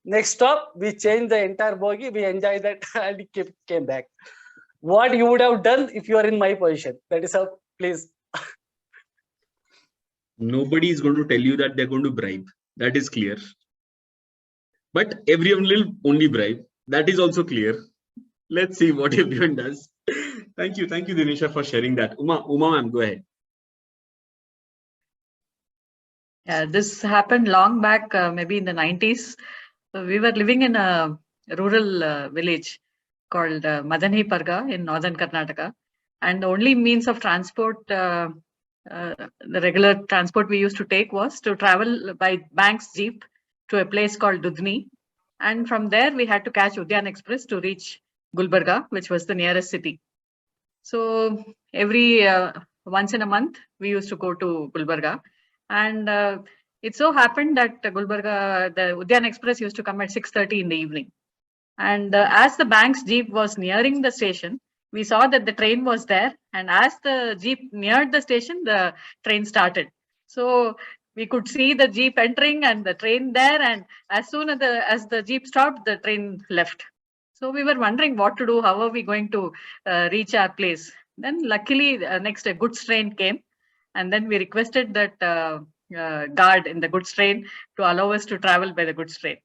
Next stop, we changed the entire bogie. We enjoyed that and came back. What you would have done if you are in my position? That is how, please. Nobody is going to tell you that they're going to bribe. That is clear. But everyone will only bribe. That is also clear. Let's see what everyone does. Thank you, Dinisha, for sharing that. Uma, ma'am, go ahead. Yeah, this happened long back, maybe in the 90s. So we were living in a rural village called Madanhi Parga in northern Karnataka. And the only means of transport, the regular transport we used to take was to travel by Bank's Jeep to a place called Dudni. And from there, we had to catch Udyan Express to reach Gulbarga, which was the nearest city. So every once in a month, we used to go to Gulbarga. And it so happened that Gulbarga, the Udyan Express used to come at 6:30 in the evening. And as the Bank's Jeep was nearing the station, we saw that the train was there. And as the Jeep neared the station, the train started. So we could see the Jeep entering and the train there. And as soon as the Jeep stopped, the train left. So we were wondering what to do. How are we going to reach our place? Then luckily, next a goods train came. And then we requested that guard in the goods train to allow us to travel by the goods train.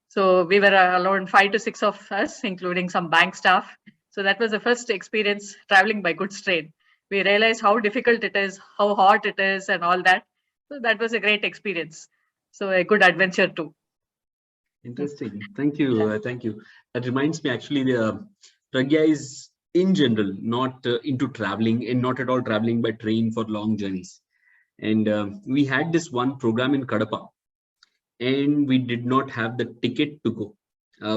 So we were allowed 5 to 6 of us, including some bank staff. So that was the first experience traveling by goods train. We realized how difficult it is, how hot it is, and all that. So that was a great experience. So a good adventure too. Interesting. Thank you. Thank you. That reminds me, actually, Pragya is in general not into traveling and not at all traveling by train for long journeys. And we had this one program in Kadapa, and we did not have the ticket to go.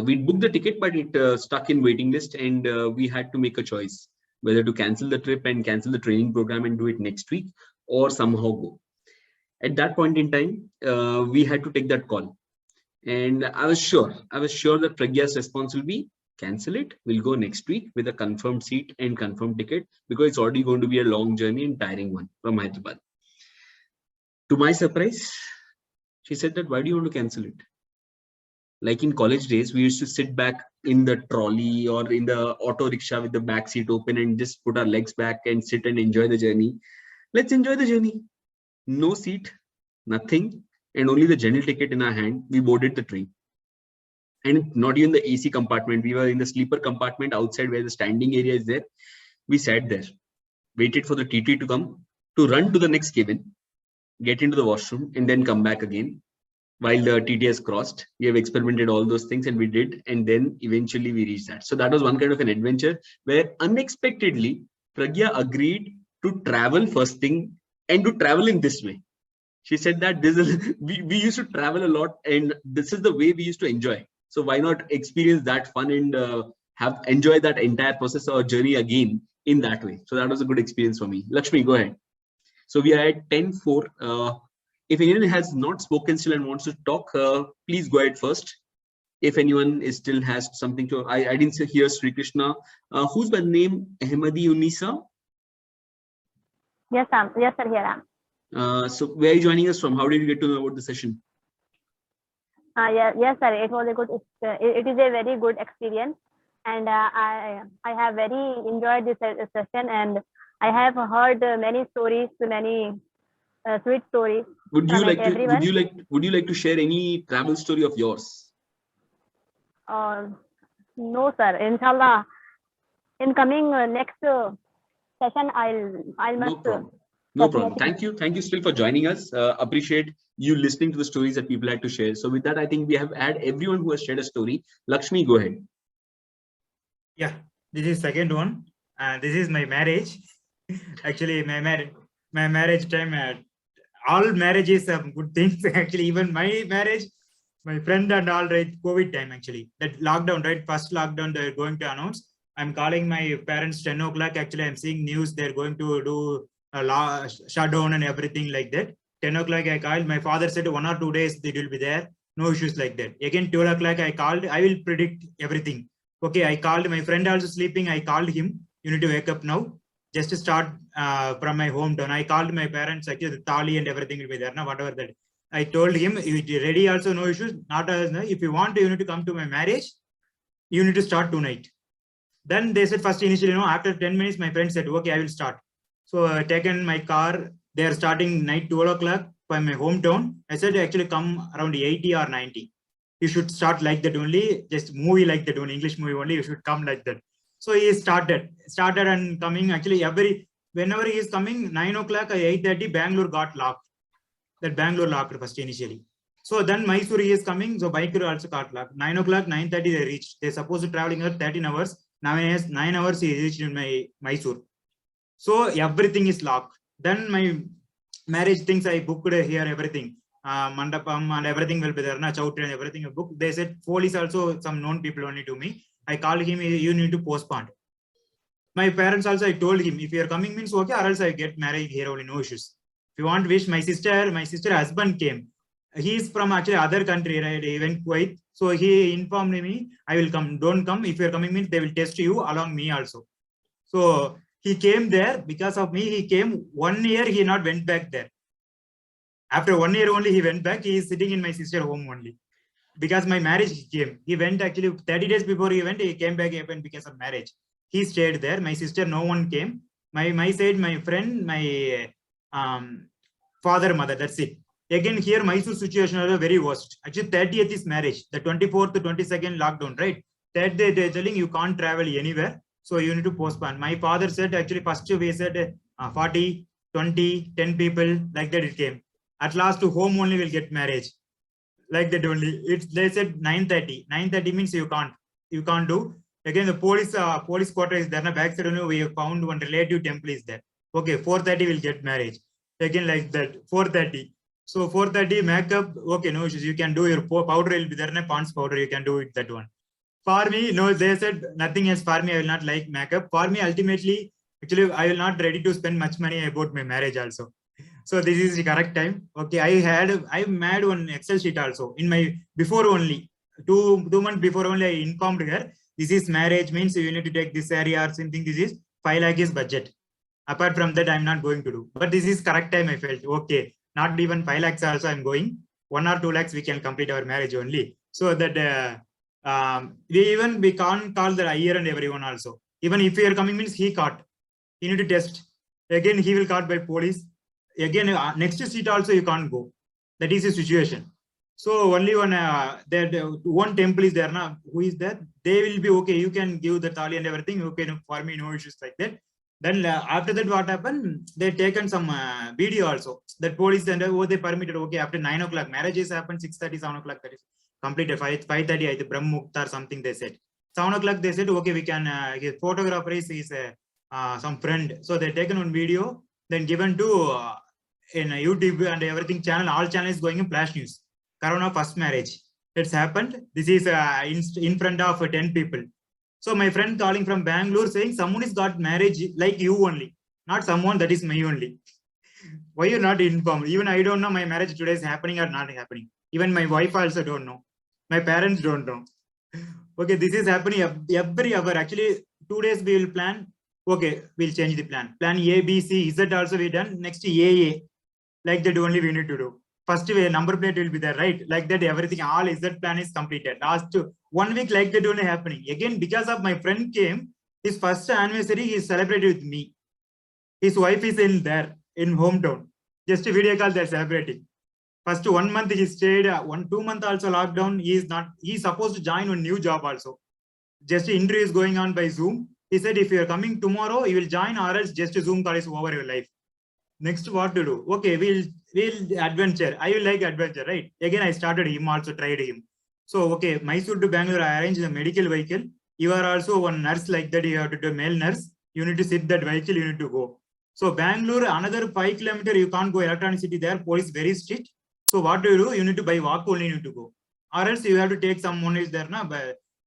We booked the ticket, but it stuck in waiting list, and we had to make a choice whether to cancel the trip and cancel the training program and do it next week, or somehow go. At that point in time, we had to take that call. And I was sure that Pragya's response will be cancel it. We'll go next week with a confirmed seat and confirmed ticket, because it's already going to be a long journey and tiring one from Hyderabad. To my surprise, she said that, why do you want to cancel it? Like in college days, we used to sit back in the trolley or in the auto rickshaw with the back seat open and just put our legs back and sit and enjoy the journey. Let's enjoy the journey. No seat, nothing, and only the general ticket in our hand. We boarded the train. And not even the AC compartment. We were in the sleeper compartment outside where the standing area is there. We sat there, waited for the TT to come, to run to the next cabin, get into the washroom, and then come back again while the TT has crossed. We have experimented all those things, and we did. And then eventually we reached that. So that was one kind of an adventure where unexpectedly Pragya agreed to travel first thing and to travel in this way. She said that we used to travel a lot, and this is the way we used to enjoy. So why not experience that fun and have enjoyed that entire process or journey again in that way? So that was a good experience for me. Lakshmi, go ahead. So we are at 10:04. If anyone has not spoken still and wants to talk, please go ahead first. If anyone still has something to, I didn't hear Sri Krishna. Who's by name Ahmadi Unisa? Yes, yes, sir. Here I am. So where are you joining us from? How did you get to know about the session? Yes, sir. It was a good. It is a very good experience, and I have very enjoyed this session, and I have heard many stories, many sweet stories. Would you like to share any travel story of yours? No, sir. Inshallah, in coming next session, I'll must. No problem. Thank you still for joining us. Appreciate you listening to the stories that people had to share. So with that, I think we have had everyone who has shared a story. Lakshmi, go ahead. Yeah, this is second one. This is my marriage. Actually, my marriage time. All marriages are good things. Actually, even my marriage, my friend and all, right, COVID time actually. That lockdown, right? First lockdown they're going to announce. I'm calling my parents 10 o'clock. Actually, I'm seeing news they're going to do a shutdown and everything like that. 10 o'clock I called. My father said 1 or 2 days it will be there. No issues like that. Again, 12 o'clock I called. I will predict everything. Okay, I called my friend also sleeping. I called him. You need to wake up now. just to start from my hometown. I called my parents, actually the thali and everything will be there, now whatever that. I told him, you ready also, no issues, not as, if you want, you need to come to my marriage, you need to start tonight. Then they said first initially, after 10 minutes, my friend said, okay, I will start. So I taken my car, they are starting night 12 o'clock by my hometown. I said, actually come around 80 or 90. You should start like that only, just movie like that only, English movie only, you should come like that. So he started and coming, actually whenever he is coming, 9 o'clock or 8:30, Bangalore got locked. That Bangalore locked first initially. So then Mysore he is coming, so Bangalore also got locked. 9 o'clock, 9:30 they reached. They're supposed to traveling at 13 hours. Now 9 hours he reached in my Mysore. So everything is locked. Then my marriage things I booked here, everything. Mandapam and everything will be there. Chowtri and everything I booked. They said police also, some known people only to me. I called him, you need to postpone. My parents also, I told him, if you are coming means okay, or else I get married here only, no issues. If you want wish, my sister husband came. He is from actually other country, right? He went Kuwait. So he informed me, I will come, don't come. If you are coming means they will test you along me also. So he came there because of me. He came 1 year, he not went back there. After 1 year only he went back. He is sitting in my sister home only. Because my marriage he came. He went actually 30 days before he went, he came back even because of marriage. He stayed there. My sister, no one came. My side, my friend, my father, mother, that's it. Again, here Mysore situation is very worst. Actually, 30th is marriage. The 24th to 22nd lockdown, right? That day they're telling you can't travel anywhere. So you need to postpone. My father said, actually, first we said 40, 20, 10 people, like that it came. At last, to home only will get marriage. Like that only. They said 9:30. 9:30 means you can't do. Again, the police quarter is there. Back side only we have found one relative temple is there. Okay, 4:30 will get marriage. Again, like that, 4:30. So 4:30 makeup, okay, no issues. You can do your powder will be there, Pond's powder, you can do it, that one. For me, no, they said nothing else for me. I will not like makeup. For me, ultimately, actually, I will not ready to spend much money about my marriage also. So this is the correct time. Okay, I made one Excel sheet also in my before only 2 months before only I informed her. This is marriage means you need to take this area or something. This is 5 lakh is budget. Apart from that, I'm not going to do. But this is correct time. I felt okay. Not even 5 lakhs also I'm going. 1 or 2 lakhs we can complete our marriage only. So that we can't call the year and everyone also. Even if you are coming means he caught. You need to test. Again he will caught by police. Again next seat also you can't go. That is the situation. So only one temple is there now. Who is there? They will be okay. You can give the thali and everything. Okay, no, for me no issues like that. Then after that, what happened? They taken some video also. That police and they permitted. Okay, after 9 o'clock, marriages happened 6:30, 7 o'clock. That is completed 5:30. I think Brahm Mukta or something they said. 7 o'clock they said okay we can. His photographer is some friend. So they taken one video, then given to in YouTube and everything channel. All channels going in flash news. Corona first marriage. It's happened. This is in front of 10 people. So my friend calling from Bangalore saying someone has got marriage like you only, not someone that is me only. Why you not informed? Even I don't know my marriage today is happening or not happening. Even my wife also don't know. My parents don't know. Okay, this is happening every hour. Actually, 2 days we will plan. Okay, we'll change the plan. Plan A, B, C, Z also we done. Next AA. Like that only we need to do. First number plate will be there, right? Like that everything, all Z plan is completed. Last 1 week like that only happening. Again, because of my friend came, his first anniversary he celebrated with me. His wife is in there, in hometown. Just a video call they're celebrating. First 1 month he stayed, 2 months also lockdown. He's supposed to join a new job also. Just interview is going on by Zoom. He said, if you are coming tomorrow, you will join or else just a Zoom call is over your life. Next, what to do? Okay, we'll adventure. I will like adventure, right? Again, I started him, also tried him. So, okay, Mysore to Bangalore, I arranged the medical vehicle. You are also one nurse like that. You have to do male nurse. You need to sit that vehicle. You need to go. So Bangalore, another 5 kilometers, you can't go electronic city there. Police very strict. So what do? You need to by walk only. You need to go, or else you have to take someone is there now.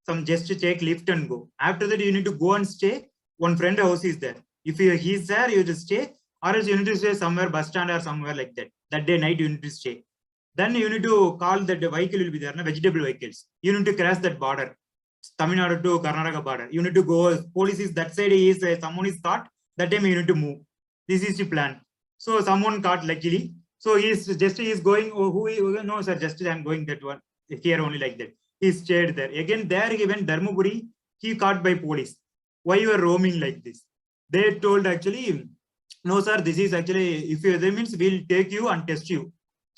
Some just to take lift and go. After that, you need to go and stay. One friend house is there. If he's there, you just stay. Or else you need to stay somewhere, bus stand or somewhere like that. That day night you need to stay. Then you need to call that the vehicle will be there, vegetable vehicles. You need to cross that border, Tamil Nadu to Karnataka border. You need to go. Police is that side is someone is caught. That time you need to move. This is the plan. So someone caught luckily. So he's going. Oh, no, sir, just I'm going that one here only like that. He stayed there. Again, there even Dharmapuri, he caught by police. Why you are roaming like this? They told actually, no, sir, this is actually, if you, that means we'll take you and test you.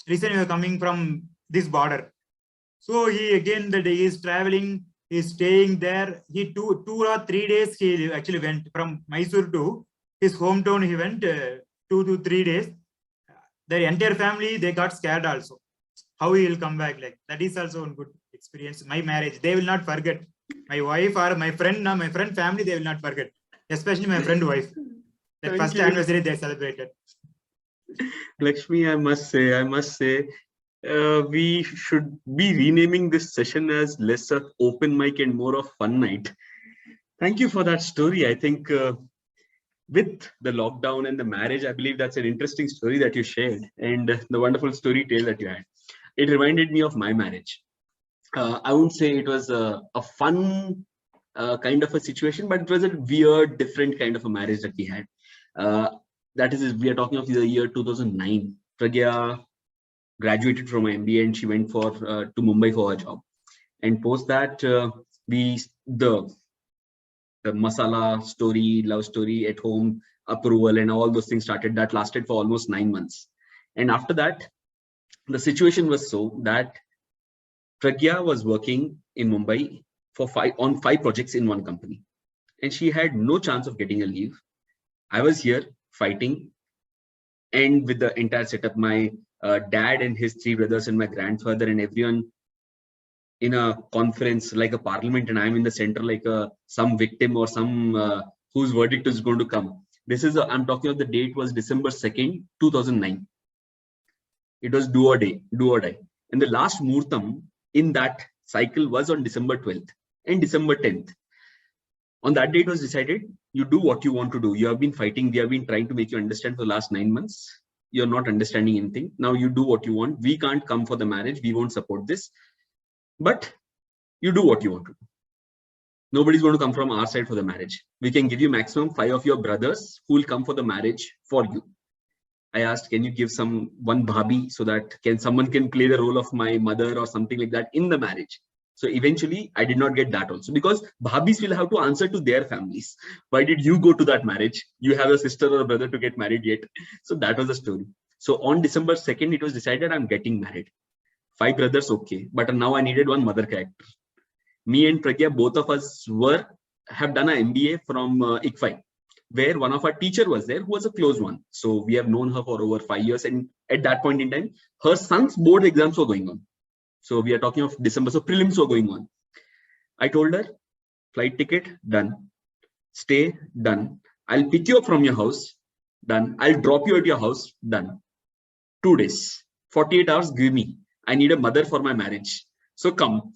Listen, you are coming from this border. So he again, the day is traveling, he's staying there. He 2 or 3 days, he actually went from Mysore to his hometown. He went 2 to 3 days. The entire family, they got scared also. How he will come back, like that is also a good experience. My marriage, they will not forget. My wife or my friend, my friend family, they will not forget. Especially my friend wife. That first anniversary they celebrated. Lakshmi, I must say, we should be renaming this session as less of open mic and more of fun night. Thank you for that story. I think with the lockdown and the marriage, I believe that's an interesting story that you shared, and the wonderful story tale that you had. It reminded me of my marriage. I wouldn't say it was a fun kind of a situation, but it was a weird, different kind of a marriage that we had. That is, we are talking of the year 2009. Pragya graduated from MBA and she went to Mumbai for a job. And post that, the masala story, love story at home, approval and all those things started. That lasted for almost 9 months. And after that, the situation was so that Pragya was working in Mumbai on 5 projects in one company. And she had no chance of getting a leave. I was here fighting, and with the entire setup, my dad and his 3 brothers and my grandfather and everyone in a conference like a parliament, and I'm in the center like some victim or some whose verdict is going to come. This is I'm talking of the date was December 2nd, 2009. It was do or die. And the last muhurtam in that cycle was on December 12th and December 10th. On that date was decided, you do what you want to do. You have been fighting. We have been trying to make you understand for the last 9 months. You're not understanding anything. Now you do what you want. We can't come for the marriage. We won't support this. But you do what you want to do. Nobody's going to come from our side for the marriage. We can give you maximum 5 of your brothers who will come for the marriage for you. I asked, can you give one bhabi so that someone can play the role of my mother or something like that in the marriage. So eventually I did not get that also, because bhabis will have to answer to their families. Why did you go to that marriage? You have a sister or a brother to get married yet. So that was the story. So on December 2nd, it was decided I'm getting married. 5 brothers, okay. But now I needed one mother character. Me and Pragya, both of us have done an MBA from ICFI, where one of our teacher was there who was a close one. So we have known her for over 5 years. And at that point in time, her son's board exams were going on. So we are talking of December. So prelims were going on. I told her, flight ticket, done. Stay, done. I'll pick you up from your house, done. I'll drop you at your house, done. 2 days, 48 hours, give me. I need a mother for my marriage. So come.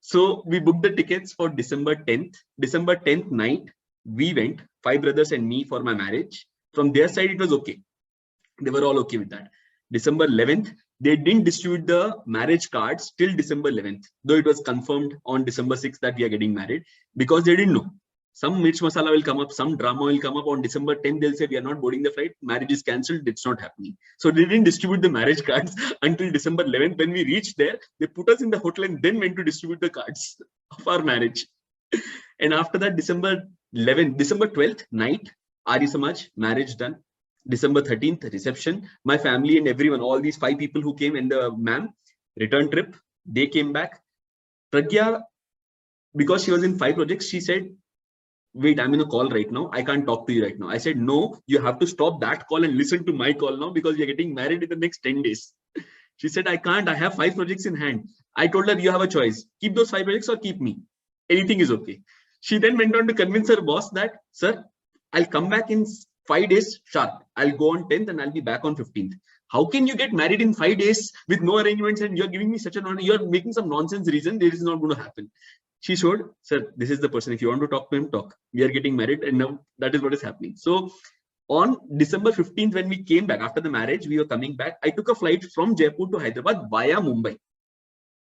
So we booked the tickets for December 10th. December 10th night, we went, 5 brothers and me, for my marriage. From their side, it was okay. They were all okay with that. December 11th, they didn't distribute the marriage cards till December 11th, though it was confirmed on December 6th that we are getting married, because they didn't know. Some mirch masala will come up, some drama will come up. On December 10th, they'll say, we are not boarding the flight, marriage is cancelled, it's not happening. So they didn't distribute the marriage cards until December 11th. When we reached there, they put us in the hotel and then went to distribute the cards of our marriage. And after that, December 12th night, Arya Samaj, marriage done. December 13th, reception. My family and everyone, all these 5 people who came, and the ma'am, return trip, they came back. Pragya, because she was in 5 projects, she said, wait, I'm in a call right now. I can't talk to you right now. I said, no, you have to stop that call and listen to my call now, because you're getting married in the next 10 days. She said, I can't. I have 5 projects in hand. I told her, you have a choice. Keep those 5 projects or keep me. Anything is okay. She then went on to convince her boss that, sir, I'll come back in 5 days sharp. I'll go on 10th and I'll be back on 15th. How can you get married in 5 days with no arrangements, and you're giving me such you're making some nonsense reason? This is not going to happen. She showed, sir, this is the person. If you want to talk to him, talk. We are getting married, and now that is what is happening. So on December 15th, when we came back after the marriage, we were coming back. I took a flight from Jaipur to Hyderabad via Mumbai.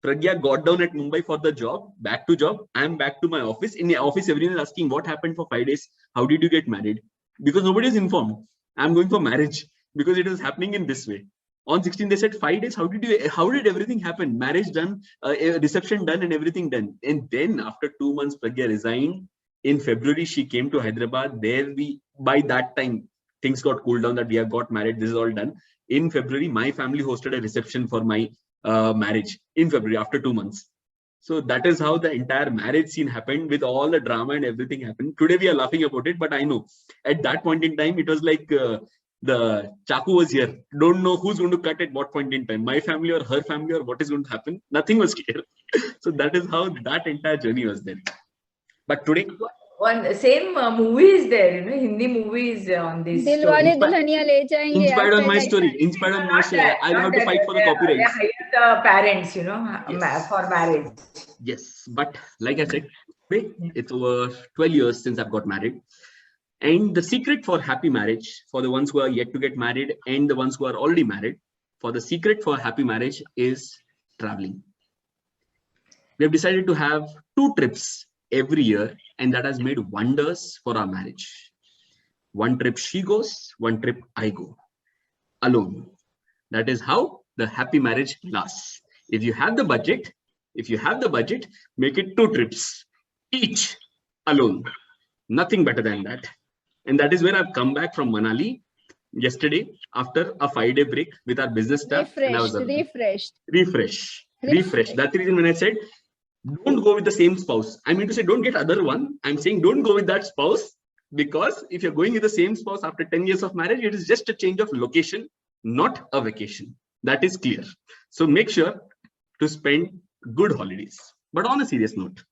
Pragya got down at Mumbai for the job, back to job. I'm back to my office. In the office, everyone is asking what happened for 5 days. How did you get married? because nobody is informed. I'm going for marriage because it was happening in this way. On 16, they said 5 days. How did everything happen? Marriage done, a reception done, and everything done. And then after 2 months, Pragya resigned. In February, she came to Hyderabad. By that time, things got cooled down that we have got married. This is all done. In February, my family hosted a reception for my marriage in February after 2 months. So that is how the entire marriage scene happened, with all the drama and everything happened. Today we are laughing about it, but I know at that point in time, it was like the chaku was here. Don't know who's going to cut at what point in time, my family or her family, or what is going to happen. Nothing was clear. So that is how that entire journey was there. But today, one same movie is there, Hindi movies on this. Dilwale Dulhaniya Le Jayenge. Inspired on my story, inspired on my story. I'll have to fight for the copyrights. They hire the parents, Yes. for marriage. Yes, but like I said, today it's over 12 years since I've got married. And the secret for happy marriage, for the ones who are yet to get married and the ones who are already married, for the secret for happy marriage is traveling. We have decided to have 2 trips every year, and that has made wonders for our marriage. 1 trip she goes, 1 trip I go, alone. That is how the happy marriage lasts. If you have the budget, make it 2 trips, each alone. Nothing better than that. And that is where I've come back from Manali yesterday after a 5-day break with our business staff. Refreshed. That's the reason when I said, don't go with the same spouse. I mean to say, don't get other one. I'm saying don't go with that spouse, because if you're going with the same spouse after 10 years of marriage, it is just a change of location, not a vacation. That is clear. So make sure to spend good holidays. But on a serious note,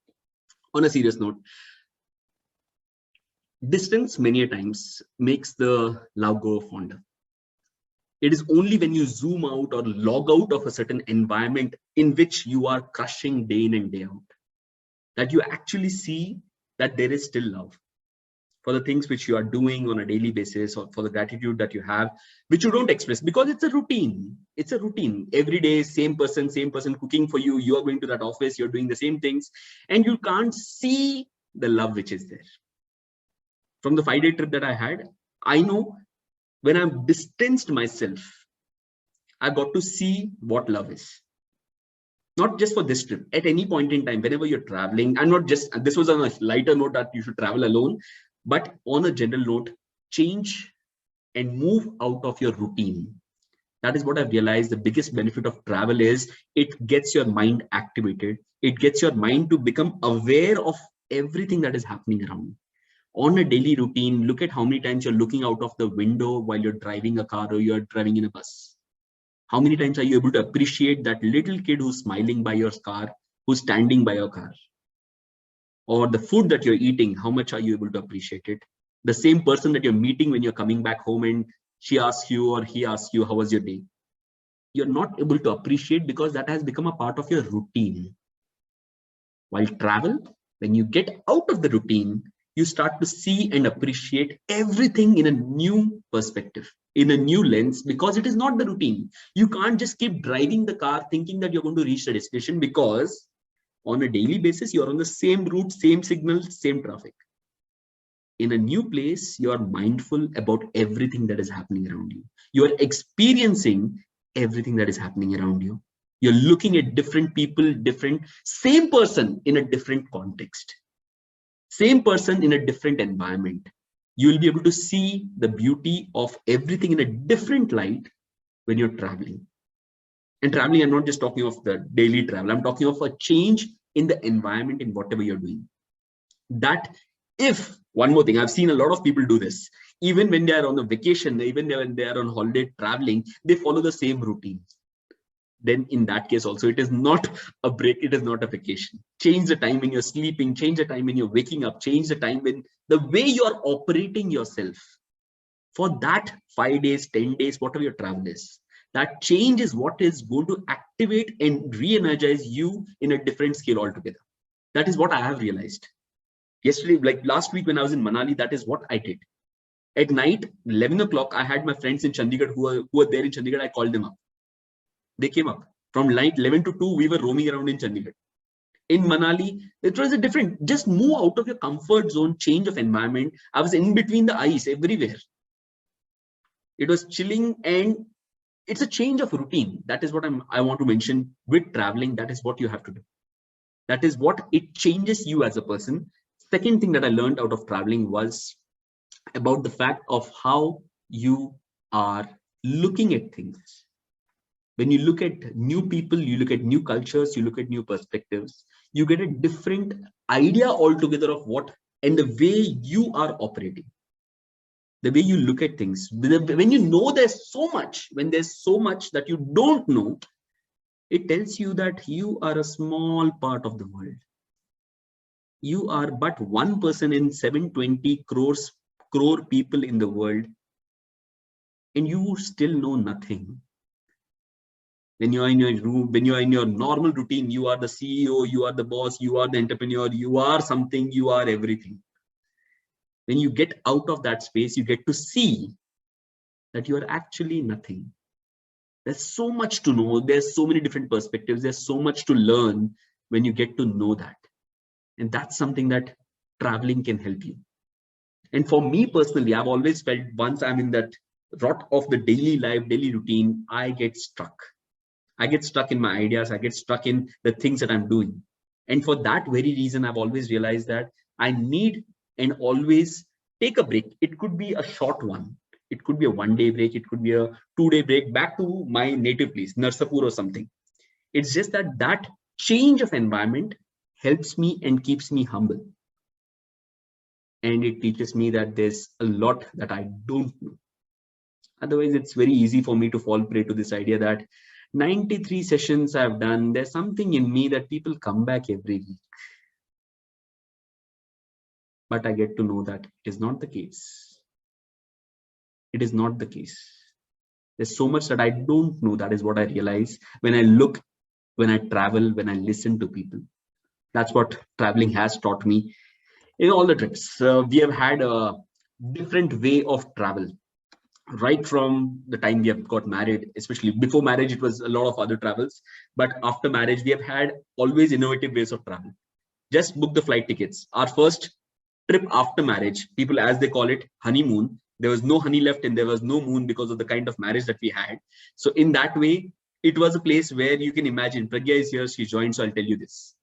distance many a times makes the love go fonder. It is only when you zoom out or log out of a certain environment in which you are crushing day in and day out that you actually see that there is still love for the things which you are doing on a daily basis, or for the gratitude that you have, which you don't express because it's a routine. It's a routine. Every day, same person cooking for you. You are going to that office, you're doing the same things, and you can't see the love which is there. From the 5-day trip that I had, I know when I've distanced myself, I got to see what love is. Not just for this trip, at any point in time, whenever you're traveling, and not just, this was on a lighter note that you should travel alone, but on a general note, change and move out of your routine. That is what I've realized. The biggest benefit of travel is it gets your mind activated. It gets your mind to become aware of everything that is happening around you. On a daily routine, look at how many times you're looking out of the window while you're driving a car or you're driving in a bus. How many times are you able to appreciate that little kid who's smiling by your car, who's standing by your car? Or the food that you're eating, how much are you able to appreciate it? The same person that you're meeting when you're coming back home and she asks you or he asks you, how was your day? You're not able to appreciate because that has become a part of your routine. While travel, when you get out of the routine, you start to see and appreciate everything in a new perspective, in a new lens, because it is not the routine. You can't just keep driving the car thinking that you're going to reach the destination, because on a daily basis, you're on the same route, same signal, same traffic. In a new place, you are mindful about everything that is happening around you. You are experiencing everything that is happening around you. You're looking at different people, same person in a different context. Same person in a different environment. You will be able to see the beauty of everything in a different light when you're traveling. And traveling, I'm not just talking of the daily travel. I'm talking of a change in the environment in whatever you're doing. That if, one more thing, I've seen a lot of people do this. Even when they are on a vacation, even when they are on holiday traveling, they follow the same routine. Then in that case also, it is not a break, it is not a vacation. Change the time when you're sleeping, change the time when you're waking up, change the time when the way you're operating yourself. For that 5 days, 10 days, whatever your travel is, that change is what is going to activate and re-energize you in a different scale altogether. That is what I have realized. Yesterday, like last week when I was in Manali, that is what I did. At night, 11 o'clock, I had my friends in Chandigarh who were there in Chandigarh. I called them up. They came up. From night 11 to 2, we were roaming around in Chandigarh. In Manali, it was a different, just move out of your comfort zone, change of environment. I was in between the ice everywhere. It was chilling, and it's a change of routine. That is what I want to mention with traveling. That is what you have to do. That is what it changes you as a person. Second thing that I learned out of traveling was about the fact of how you are looking at things. When you look at new people, you look at new cultures, you look at new perspectives, you get a different idea altogether of what and the way you are operating, the way you look at things. When you know there's so much, when there's so much that you don't know, it tells you that you are a small part of the world. You are but one person in 720 crore people in the world, and you still know nothing. When you are in your room, when you are in your normal routine, you are the CEO, you are the boss, you are the entrepreneur, you are something, you are everything. When you get out of that space, you get to see that you are actually nothing. There's so much to know. There's so many different perspectives. There's so much to learn when you get to know that. And that's something that traveling can help you. And for me personally, I've always felt once I'm in that rut of the daily life, daily routine, I get stuck. I get stuck in my ideas. I get stuck in the things that I'm doing. And for that very reason, I've always realized that I need and always take a break. It could be a short one. It could be a 1 day break. It could be a 2 day break back to my native place, Narsapur or something. It's just that that change of environment helps me and keeps me humble. And it teaches me that there's a lot that I don't know. Otherwise, it's very easy for me to fall prey to this idea that 93 sessions I've done, there's something in me that people come back every week. But I get to know that it is not the case. It is not the case. There's so much that I don't know. That is what I realize when I look, when I travel, when I listen to people. That's what traveling has taught me. In all the trips, we have had a different way of travel. Right from the time we have got married, especially before marriage, it was a lot of other travels. But after marriage, we have had always innovative ways of travel. Just book the flight tickets. Our first trip after marriage, people as they call it, honeymoon. There was no honey left and there was no moon because of the kind of marriage that we had. So in that way, it was a place where you can imagine. Pragya is here, she joined, so I'll tell you this.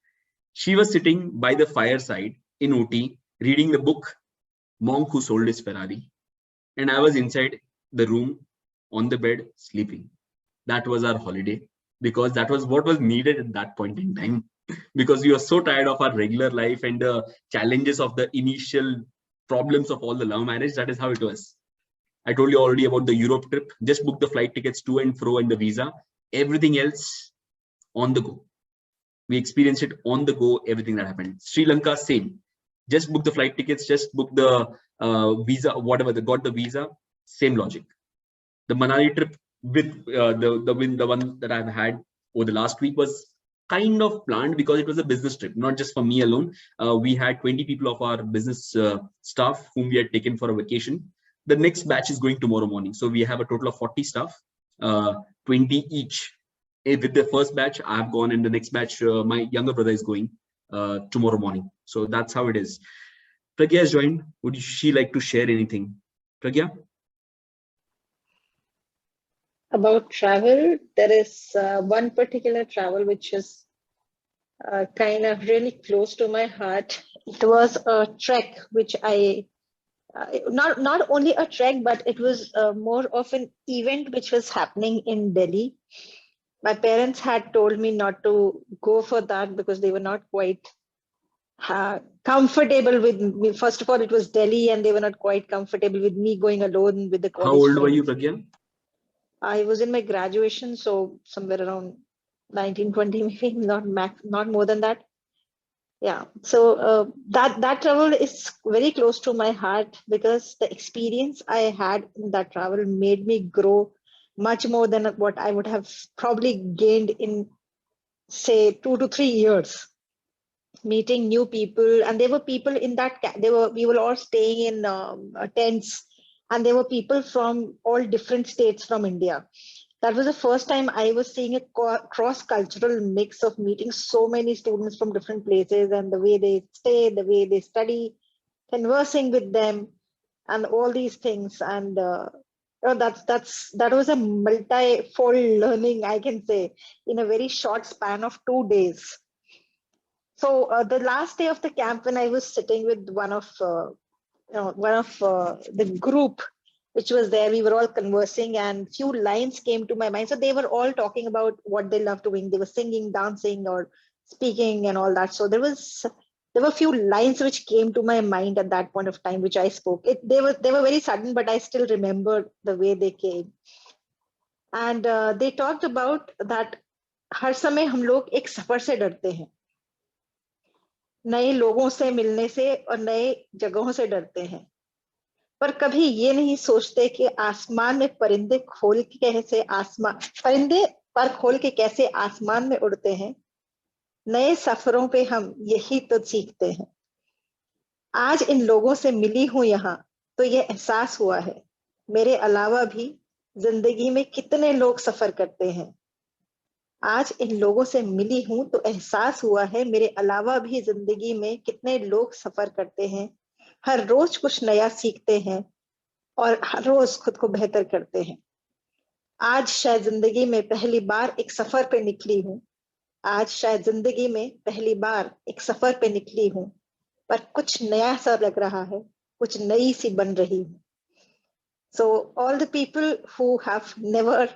She was sitting by the fireside in OT, reading the book, Monk Who Sold His Ferrari. And I was inside the room on the bed sleeping. That was our holiday, because that was what was needed at that point in time, because we were so tired of our regular life and the challenges of the initial problems of all the love marriage. That is how it was. I told you already about the Europe trip. Just book the flight tickets to and fro and the visa. Everything else on the go. We experienced it on the go, everything that happened. Sri Lanka, same. Just book the flight tickets, just book the visa, whatever, they got the visa, same logic. The Manali trip with the one that I've had over the last week was kind of planned because it was a business trip, not just for me alone. We had 20 people of our business staff whom we had taken for a vacation. The next batch is going tomorrow morning. So we have a total of 40 staff, 20 each. With the first batch, I've gone, and the next batch, my younger brother is going tomorrow morning. So that's how it is. Pragya has joined. Would she like to share anything? Pragya? About travel, there is one particular travel which is kind of really close to my heart. It was a trek which I not only a trek, but it was more of an event which was happening in Delhi. My parents had told me not to go for that because they were not quite comfortable with me. First of all, it was Delhi, and they were not quite comfortable with me going alone with the college. How old friends. were you, Pragya? I was in my graduation, so somewhere around 19, 20, maybe, not more than that. Yeah, so that travel is very close to my heart because the experience I had in that travel made me grow much more than what I would have probably gained in, say, 2 to 3 years. Meeting new people, and there were people in that. We were all staying in tents, and there were people from all different states from India. That was the first time I was seeing a cross-cultural mix of meeting so many students from different places, and the way they stay, the way they study, conversing with them, and all these things. And that was a multi-fold learning, I can say, in a very short span of 2 days. So the last day of the camp, when I was sitting with one of the group which was there, we were all conversing, and few lines came to my mind. So they were all talking about what they love doing. They were singing, dancing, or speaking, and all that. So there were a few lines which came to my mind at that point of time, which I spoke. They were very sudden, but I still remember the way they came. And they talked about that हर समय हम लोग एक सफर से डरते हैं, नए लोगों से मिलने से और नए जगहों से डरते हैं, पर कभी ये नहीं सोचते कि आसमान में परिंदे पर खोल के कैसे आसमान में उड़ते हैं। नए सफरों पे हम यही तो सीखते हैं। आज इन लोगों से मिली हूं यहाँ तो ये एहसास हुआ है, मेरे अलावा भी जिंदगी में कितने लोग सफर करते हैं। आज इन लोगों से मिली हूं तो एहसास हुआ है, मेरे अलावा भी जिंदगी में कितने लोग सफर करते हैं। हर रोज कुछ नया सीखते हैं और हर रोज खुद को बेहतर करते हैं। आज शायद जिंदगी में पहली बार एक सफर पे निकली हूं, आज शायद जिंदगी में पहली बार एक सफर पे निकली हूं, पर कुछ नया सा लग रहा है, कुछ नई सी बन रही हूं। So all the people who have never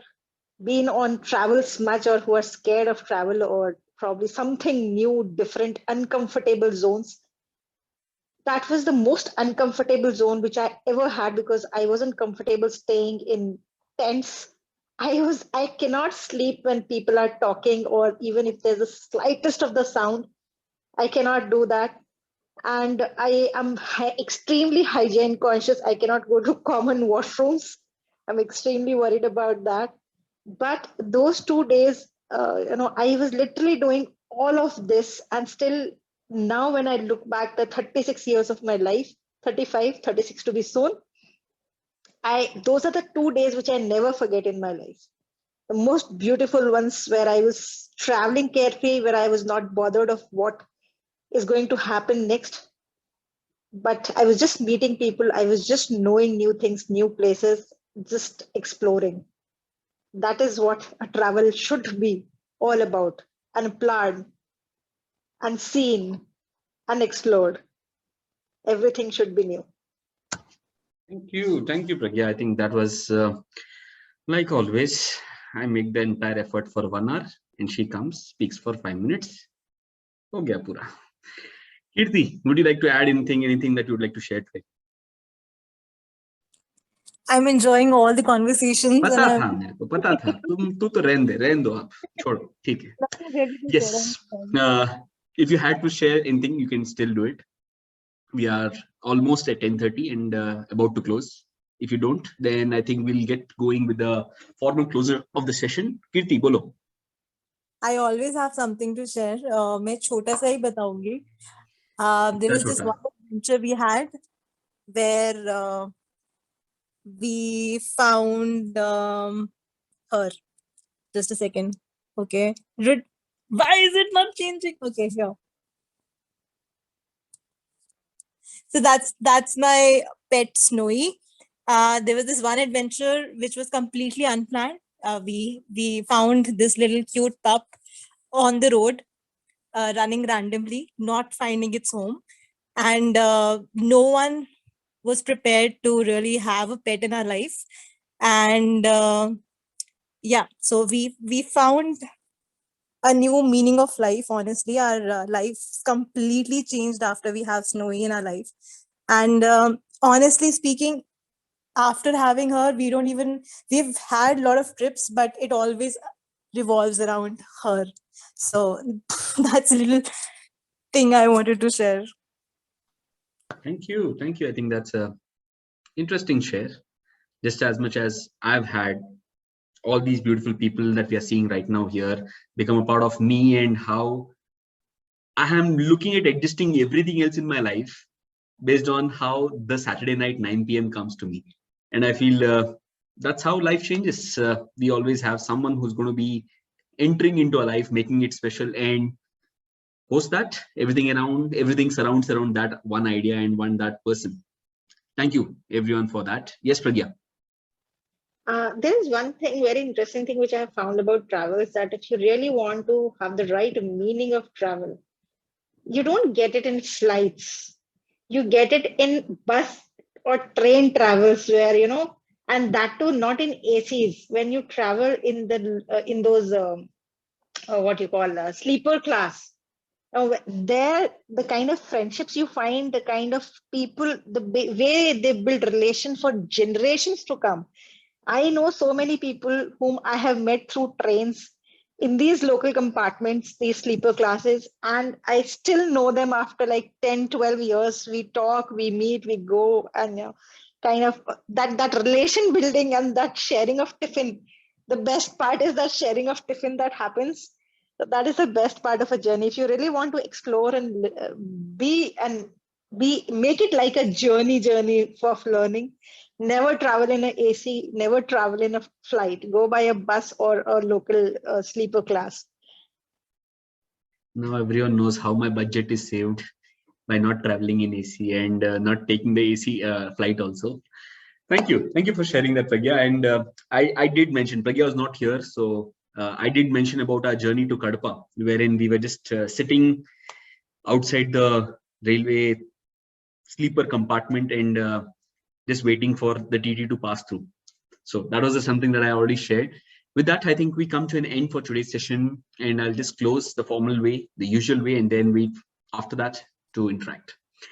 been on travel much, or who are scared of travel, or probably something new, different, uncomfortable zones, that was the most uncomfortable zone which I ever had, because I wasn't comfortable staying in tents. I cannot sleep when people are talking, or even if there's the slightest of the sound, I cannot do that. And I am extremely hygiene conscious. I cannot go to common washrooms. I'm extremely worried about that. But those 2 days, I was literally doing all of this, and still now when I look back, the 36 years of my life, 35, 36 to be soon, those are the 2 days which I never forget in my life. The most beautiful ones, where I was traveling carefree, where I was not bothered of what is going to happen next. But I was just meeting people. I was just knowing new things, new places, just exploring. That is what a travel should be all about: unplanned, unseen, unexplored. Everything should be new. Thank you, Pragya. I think that was like always. I make the entire effort for 1 hour, and she comes, speaks for 5 minutes. Ho gaya pura. Kirti, would you like to add anything that you would like to share today? I'm enjoying all the conversations. पता था मेरे को, पता था. तू तो रहने दो आप, छोड़ो, ठीक है. Yes. If you had to share anything, you can still do it. We are almost at 10:30 and about to close. If you don't, then I think we'll get going with the formal closure of the session. Kirti, bolo. I always have something to share. मैं छोटा सा ही बताऊंगी. There was this one adventure we had where we found her. Just a second. Okay. Why is it not changing? Okay, here. So that's my pet Snowy. There was this one adventure which was completely unplanned. We found this little cute pup on the road, running randomly, not finding its home, and no one was prepared to really have a pet in our life. And yeah, so we found a new meaning of life. Honestly, our lives completely changed after we have Snowy in our life. And honestly speaking, after having her, we've had a lot of trips, but it always revolves around her. So that's a little thing I wanted to share. Thank you. I think that's a interesting share. Just as much as I've had all these beautiful people that we are seeing right now here become a part of me, and how I am looking at adjusting everything else in my life based on how the Saturday night 9 p.m. comes to me. And I feel that's how life changes. We always have someone who's going to be entering into our life, making it special, and post that everything surrounds around that one idea and that person. Thank you everyone for that. Yes, Pragya. There is one thing, very interesting thing which I have found about travel is that if you really want to have the right meaning of travel, you don't get it in flights. You get it in bus or train travels where, and that too not in ACs. When you travel in in those, what you call sleeper class, there, the kind of friendships you find, the kind of people, the way they build relation for generations to come. I know so many people whom I have met through trains in these local compartments, these sleeper classes, and I still know them after like 10, 12 years. We talk, we meet, we go, and kind of that relation building and that sharing of tiffin. The best part is that sharing of tiffin that happens. So that is the best part of a journey. If you really want to explore and make it like a journey of learning, never travel in an AC, never travel in a flight. Go by a bus or a local sleeper class. Now everyone knows how my budget is saved by not traveling in AC and not taking the AC flight also. Thank you for sharing that, Pragya. And I did mention, Pragya was not here, so I did mention about our journey to Kadapa, wherein we were just sitting outside the railway sleeper compartment and just waiting for the TT to pass through. So that was something that I already shared. With that, I think we come to an end for today's session, and I'll just close the formal way, the usual way, and then we after that to interact.